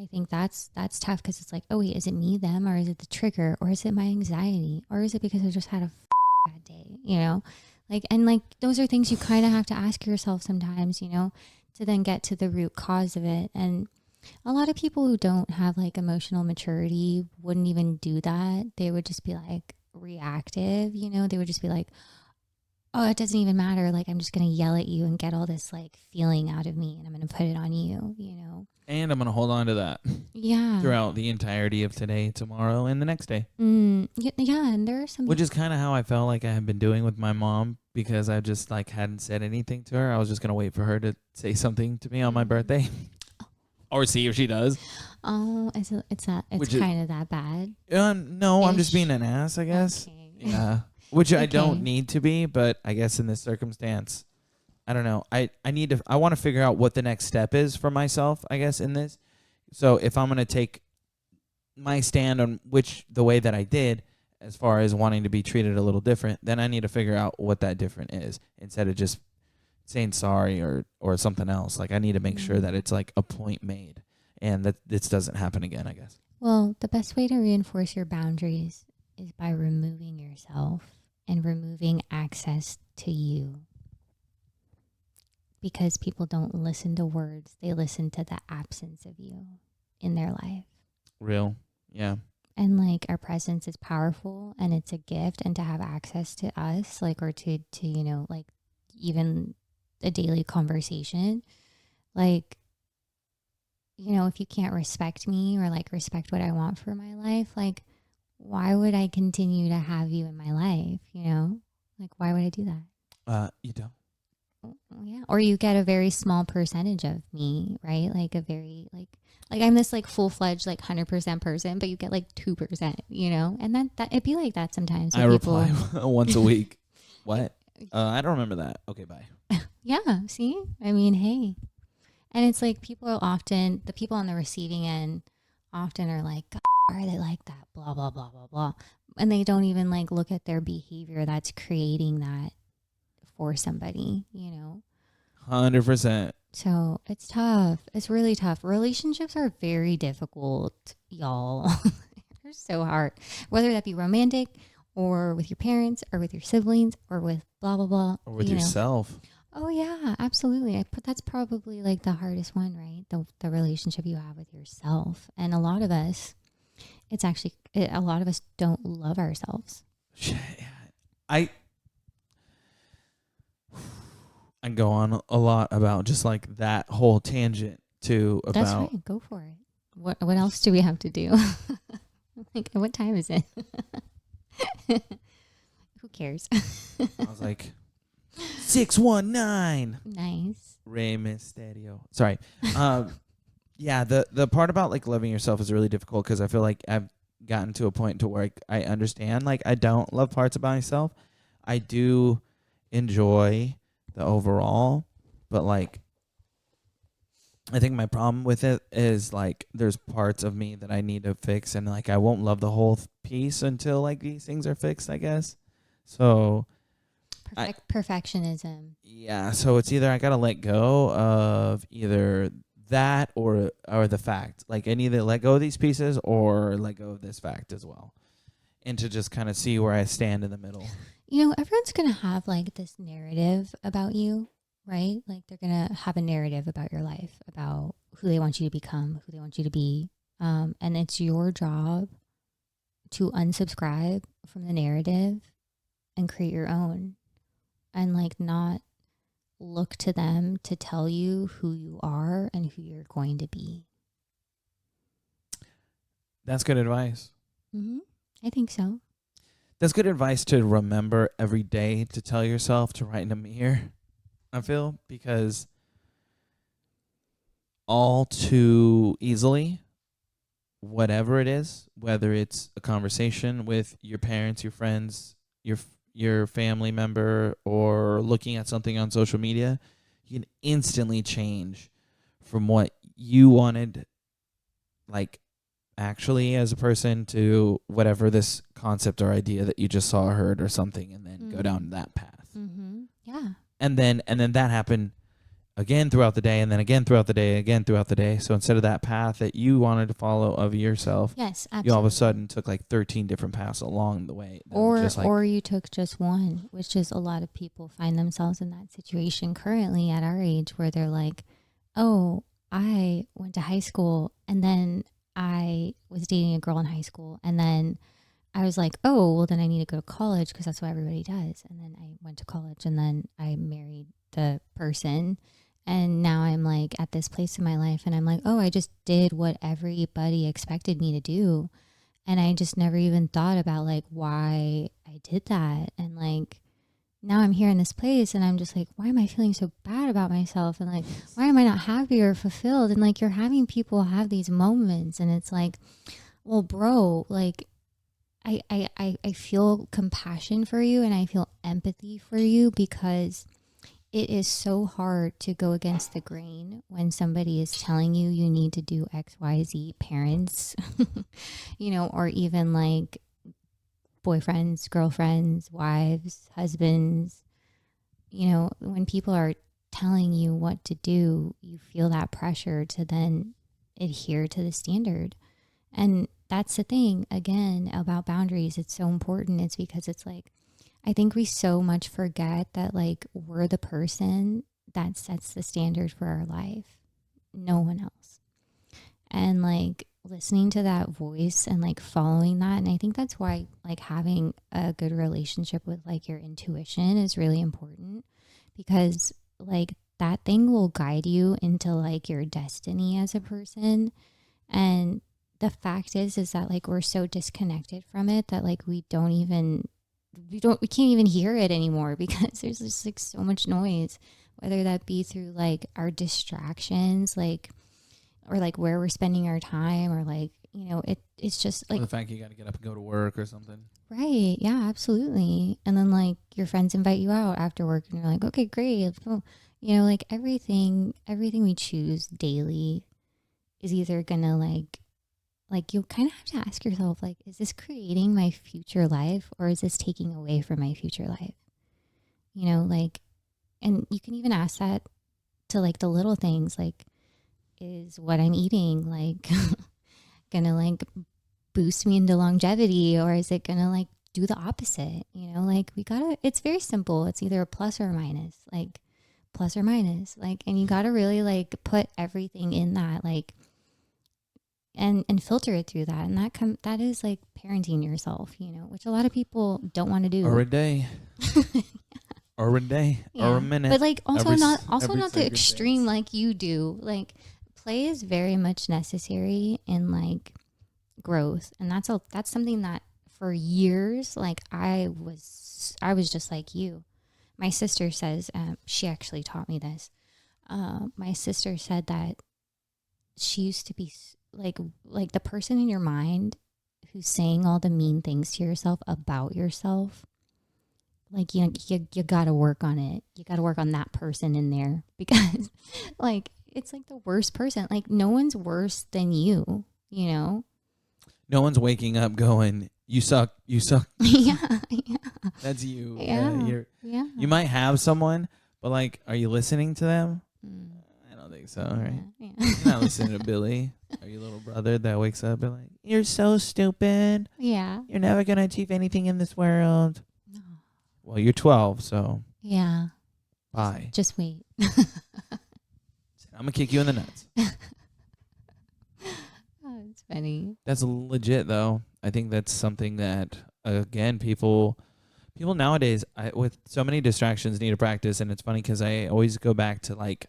I think that's tough because it's like, oh wait, is it me, them, or is it the trigger, or is it my anxiety, or is it because I just had a bad day, like, and like, those are things you kind of have to ask yourself sometimes, to then get to the root cause of it. And a lot of people who don't have like emotional maturity wouldn't even do that. They would just be like reactive, they would just be like, oh, it doesn't even matter. Like, I'm just going to yell at you and get all this like feeling out of me, and I'm going to put it on you, And I'm going to hold on to that. Yeah. Throughout the entirety of today, tomorrow, and the next day. Yeah, and there are some... Which is kind of how I felt like I have been doing with my mom, because I just like hadn't said anything to her. I was just going to wait for her to say something to me on my birthday. Or see if she does. Oh, it's kind of that bad? No, I'm just being an ass, I guess. Okay. Yeah. Which I don't need to be, but I guess in this circumstance, I don't know. I want to figure out what the next step is for myself, I guess, in this. So if I'm going to take my stand on the way that I did, as far as wanting to be treated a little different, then I need to figure out what that different is, instead of just saying sorry or something else. Like, I need to make sure that it's like a point made, and that this doesn't happen again, I guess. Well, the best way to reinforce your boundaries is by removing yourself and removing access to you. Because people don't listen to words, they listen to the absence of you in their life. Real. Yeah. And like our presence is powerful and it's a gift, and to have access to us, like, or to you know, like even a daily conversation, like, you know, if you can't respect me or like respect what I want for my life, like why would I continue to have you in my life? You know, like why would I do that? You don't. Yeah. Or you get a very small percentage of me, right? Like a very like I'm this like full-fledged like 100% person, but you get like 2%, you know? And that it'd be like that sometimes. I reply once a week. What? I don't remember that. Okay, bye. Yeah, see? I mean, hey. And it's like the people on the receiving end often are like, God, why are they like that? Blah, blah, blah, blah, blah. And they don't even like look at their behavior that's creating that for somebody, you know? 100%. So it's tough. It's really tough. Relationships are very difficult, y'all. They're so hard. Whether that be romantic or with your parents or with your siblings or with blah, blah, blah. Or with yourself. Oh, yeah, absolutely. That's probably like the hardest one, right? The relationship you have with yourself. And a lot of us, a lot of us don't love ourselves. I go on a lot about just like that whole tangent too. About That's right. Go for it. What else do we have to do? Like, what time is it? Who cares? I was like 619. Nice. Rey Mysterio. Sorry. Yeah, the part about like loving yourself is really difficult because I feel like I've gotten to a point to where I understand like I don't love parts about myself. I do enjoy the overall, but like I think my problem with it is like there's parts of me that I need to fix, and like I won't love the whole piece until like these things are fixed, I guess. So perfectionism. Yeah, so it's either I gotta let go of either that or the fact. Like I need to let go of these pieces or let go of this fact as well, and to just kind of see where I stand in the middle. You know, everyone's gonna have like this narrative about you, right? Like they're gonna have a narrative about your life, about who they want you to become, who they want you to be, and it's your job to unsubscribe from the narrative and create your own. And like not look to them to tell you who you are and who you're going to be. That's good advice. Mm-hmm. I think so. That's good advice to remember every day to tell yourself to write in a mirror, I feel, because all too easily, whatever it is, whether it's a conversation with your parents, your friends, your family member, or looking at something on social media, you can instantly change from what you wanted, like actually as a person, to whatever this concept or idea that you just saw or heard or something, and then go down that path. Mm-hmm. Yeah. And then that happened again throughout the day, and then again throughout the day, again throughout the day. So instead of that path that you wanted to follow of yourself, yes, absolutely, you all of a sudden took like 13 different paths along the way. Or you took just one, which is a lot of people find themselves in that situation currently at our age where they're like, oh, I went to high school and then I was dating a girl in high school and then I was like, oh, well then I need to go to college because that's what everybody does. And then I went to college and then I married the person. And now I'm like at this place in my life and I'm like, oh, I just did what everybody expected me to do. And I just never even thought about like why I did that. And like now I'm here in this place and I'm just like, why am I feeling so bad about myself? And like, why am I not happy or fulfilled? And like you're having people have these moments and it's like, well, bro, like I feel compassion for you and I feel empathy for you because it is so hard to go against the grain when somebody is telling you you need to do X, Y, Z, parents, you know, or even like boyfriends, girlfriends, wives, husbands, you know, when people are telling you what to do, you feel that pressure to then adhere to the standard. And that's the thing, again, about boundaries. It's so important. It's because it's like, I think we so much forget that like we're the person that sets the standard for our life. No one else. And like listening to that voice and like following that. And I think that's why like having a good relationship with like your intuition is really important, because like that thing will guide you into like your destiny as a person. And the fact is that like we're so disconnected from it that like we can't even hear it anymore because there's just like so much noise, whether that be through like our distractions, like, or like where we're spending our time, or like, you know, it's just like or the fact you got to get up and go to work or something. right. Yeah, absolutely. And then like your friends invite you out after work and you're like, okay, great. Oh, you know, like everything we choose daily is either gonna like you kind of have to ask yourself, like, is this creating my future life or is this taking away from my future life? You know, like, and you can even ask that to like the little things, like, is what I'm eating like gonna like boost me into longevity, or is it gonna like do the opposite? You know, like it's very simple. It's either a plus or a minus, like plus or minus, like, and you gotta really like put everything in that, like, and filter it through that. And that is like parenting yourself, you know, which a lot of people don't want to do. Or a day. Or a day. Yeah. Or a minute. But like also not the sacred extreme things. like you do. Like play is very much necessary in like growth. And that's something that for years, like I was just like you. My sister says, she actually taught me this. My sister said that she used to be like the person in your mind who's saying all the mean things to yourself about yourself. Like you got to work on it. You got to work on that person in there, because like it's like the worst person. Like no one's worse than you, you know? No one's waking up going, you suck, you suck. Yeah. That's you. Yeah. You might have someone, but like, are you listening to them? Mm. I don't think so, right? Yeah. You're not listening to Billy or your little brother that wakes up and like, you're so stupid. Yeah. You're never going to achieve anything in this world. No. Well, you're 12, so Yeah. bye. Just wait. I'm going to kick you in the nuts. Oh, it's funny. That's legit, though. I think that's something that, again, people nowadays, with so many distractions, need to practice. And it's funny because I always go back to like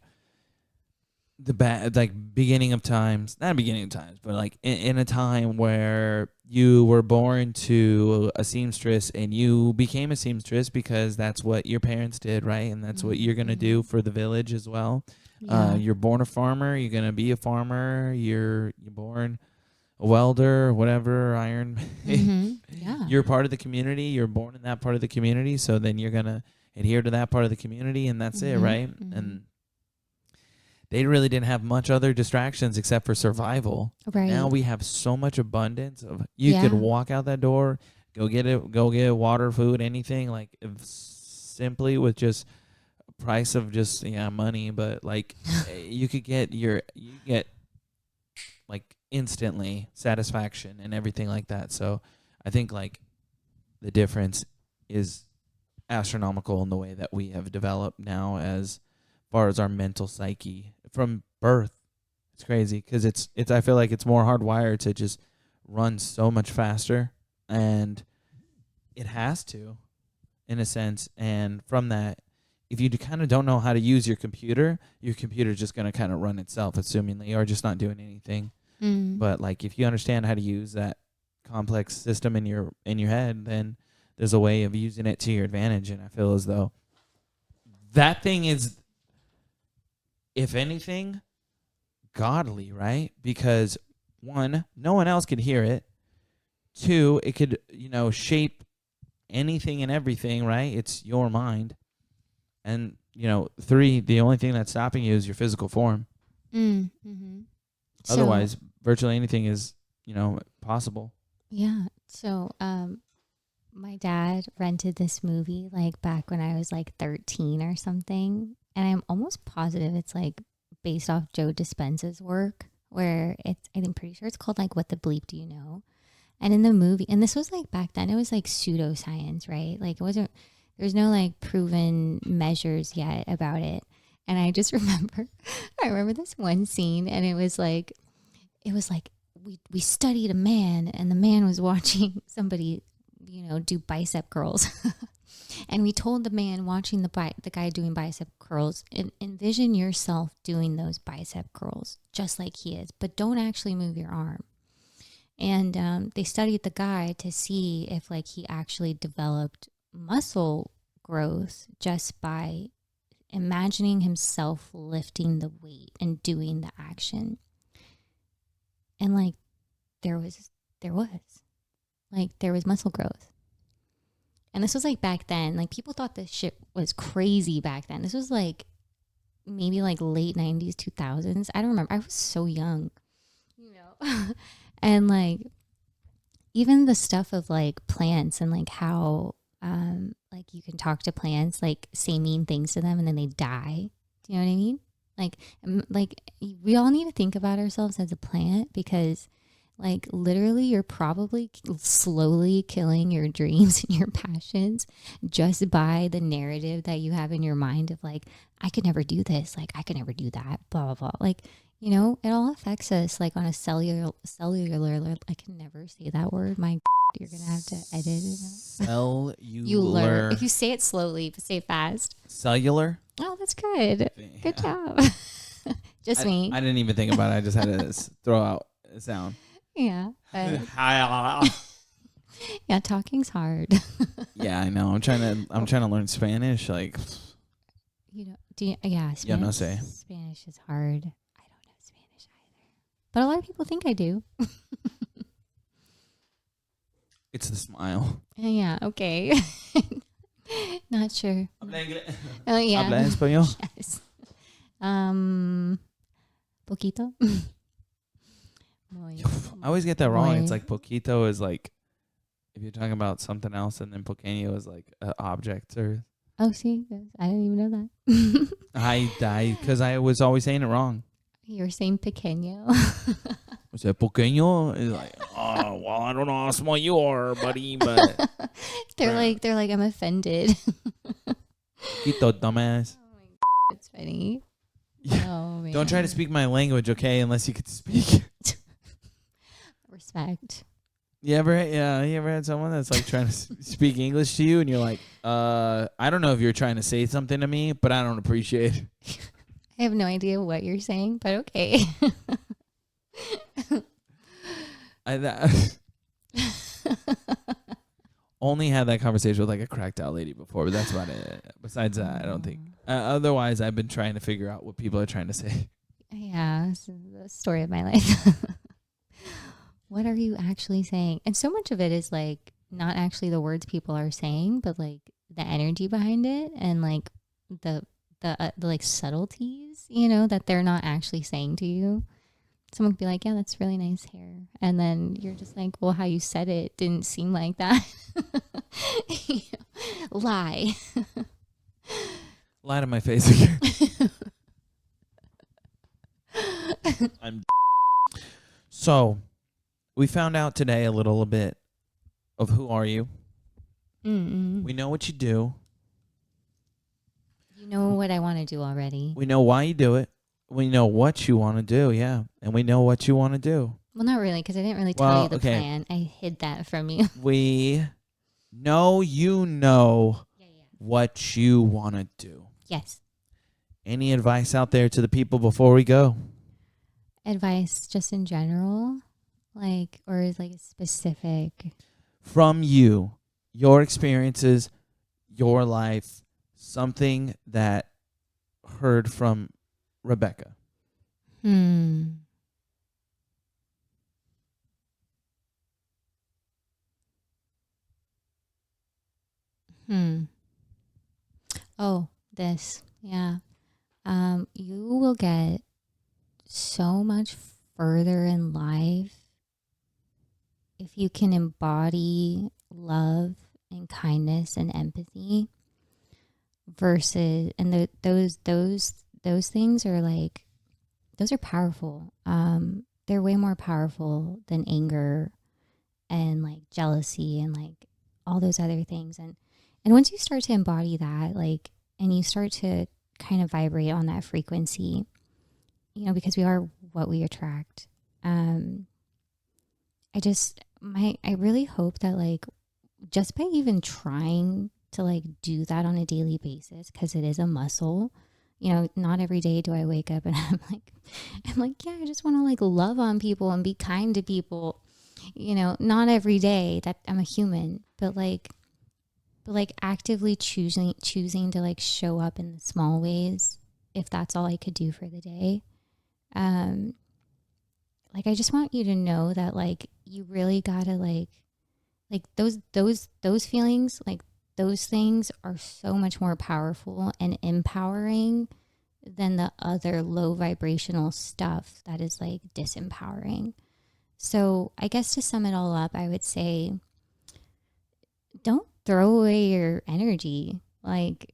beginning of times, not beginning of times, but like in a time where you were born to a seamstress and you became a seamstress because that's what your parents did, right? And that's what you're going to do for the village as well. Yeah. You're born a farmer, you're going to be a farmer, you're born a welder, whatever, iron. Yeah. You're part of the community, you're born in that part of the community, so then you're going to adhere to that part of the community, and that's it, right? And they really didn't have much other distractions except for survival. Right. Now we have so much abundance of you could walk out that door, go get water, food, anything, like simply with just price of just money, but like you get like instantly satisfaction and everything like that. So I think like the difference is astronomical in the way that we have developed now as far as our mental psyche from birth. It's crazy because it's I feel like it's more hardwired to just run so much faster, and it has to in a sense. And from that, if you kind of don't know how to use your computer's just going to kind of run itself, assumingly, or just not doing anything. But like if you understand how to use that complex system in your head, then there's a way of using it to your advantage. And I feel as though that thing is, if anything, godly, right? Because one, no one else could hear it. Two, it could, shape anything and everything, right? It's your mind. And, three, the only thing that's stopping you is your physical form. Otherwise, virtually anything is, possible. Yeah. So, my dad rented this movie like back when I was like 13 or something. And I'm almost positive it's like based off Joe Dispenza's work, where I'm pretty sure it's called like What the Bleep Do You Know? And in the movie, and this was like back then, it was like pseudoscience, right? Like it wasn't, there's no like proven measures yet about it. And I just I remember this one scene, and it was like we studied a man, and the man was watching somebody, do bicep curls. And we told the man watching the guy doing bicep curls, envision yourself doing those bicep curls just like he is, but don't actually move your arm. And they studied the guy to see if like he actually developed muscle growth just by imagining himself lifting the weight and doing the action. And like there was muscle growth. And this was like back then, like people thought this shit was crazy back then. This was like maybe like late 90s, 2000s. I don't remember. I was so young, and like even the stuff of like plants and like how like you can talk to plants, like say mean things to them and then they die. Do you know what I mean? Like we all need to think about ourselves as a plant, because like literally you're probably slowly killing your dreams and your passions just by the narrative that you have in your mind of like, I could never do this, like I could never do that, blah blah blah. Like, it all affects us like on a cellular. I can never say that word. My you're gonna have to edit it out. Cellular. If you say it slowly, but say it fast. Cellular. Oh, that's good. Yeah. Good job. Just me. I didn't even think about it. I just had to throw out a sound. Yeah. Yeah, talking's hard. Yeah, I know. I'm trying to learn Spanish. Like, Spanish, yo no sé. Spanish is hard. I don't know Spanish either, but a lot of people think I do. It's the smile. Yeah. Okay. Not sure. Oh yeah. Habla español. Yes. Poquito. I always get that wrong. It's like poquito is like if you're talking about something else, and then pequeño is like an object. Or oh, see, I didn't even know that. I because I was always saying it wrong. You were saying pequeño. Was it pequeño? It's like, oh well, I don't know how small you are, buddy, but they're like I'm offended. Poquito, dumbass. Oh my God, that's funny. Yeah. Oh man. Don't try to speak my language, okay? Unless you could speak. Respect. You ever had someone that's like trying to speak English to you, and you're like, I don't know if you're trying to say something to me, but I don't appreciate it. I have no idea what you're saying, but okay. Only had that conversation with like a cracked out lady before, but that's about it. Besides that, I don't think. Otherwise, I've been trying to figure out what people are trying to say. Yeah, this is the story of my life. What are you actually saying? And so much of it is like not actually the words people are saying, but like the energy behind it, and like the like subtleties, that they're not actually saying to you. Someone could be like, yeah, that's really nice hair. And then you're just like, well, how you said it didn't seem like that. Lie. Lie to my face again. So, we found out today a little bit of who are you. Mm-mm. We know what you do. You know what I want to do already. We know why you do it. We know what you want to do, yeah. And we know what you want to do. Well, not really, because I didn't really tell you the plan. I hid that from you. We know you know what you want to do. Yes. Any advice out there to the people before we go? Advice just in general? Like, or is like a specific? From you, your experiences, your life, something that heard from Rebeca. Oh, this. Yeah. You will get so much further in life if you can embody love and kindness and empathy versus, and those things are like, those are powerful. They're way more powerful than anger and like jealousy and like all those other things. And once you start to embody that, like, and you start to kind of vibrate on that frequency, you know, because we are what we attract. I really hope that like just by even trying to like do that on a daily basis, because it is a muscle, you know, not every day do I wake up and I'm like, yeah, I just want to like love on people and be kind to people, you know, not every day. That I'm a human, but like actively choosing to like show up in the small ways, if that's all I could do for the day. Like I just want you to know that like you really gotta like those feelings, like those things are so much more powerful and empowering than the other low vibrational stuff that is like disempowering. So I guess to sum it all up, I would say don't throw away your energy. Like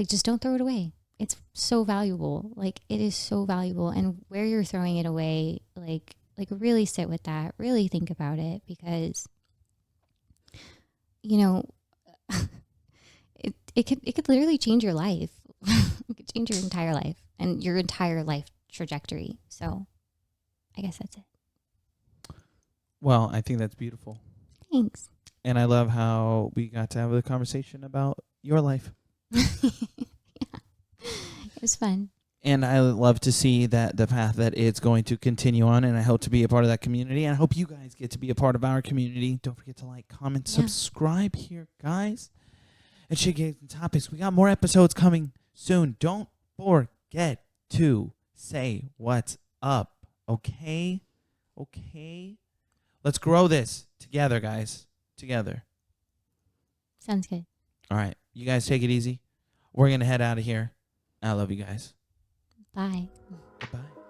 just don't throw it away. It's so valuable. Like it is so valuable. And where you're throwing it away, like really sit with that, really think about it, because you know, it could literally change your life. It could change your entire life and your entire life trajectory. So I guess that's it. Well, I think that's beautiful. Thanks. And I love how we got to have a conversation about your life. Yeah. It was fun. And I love to see that the path that it's going to continue on, and I hope to be a part of that community. And I hope you guys get to be a part of our community. Don't forget to like, comment, subscribe here, guys. At ShitGigs&Topics, we got more episodes coming soon. Don't forget to say what's up, okay? Okay? Let's grow this together, guys. Together. Sounds good. All right. You guys take it easy. We're going to head out of here. I love you guys. Bye. Bye.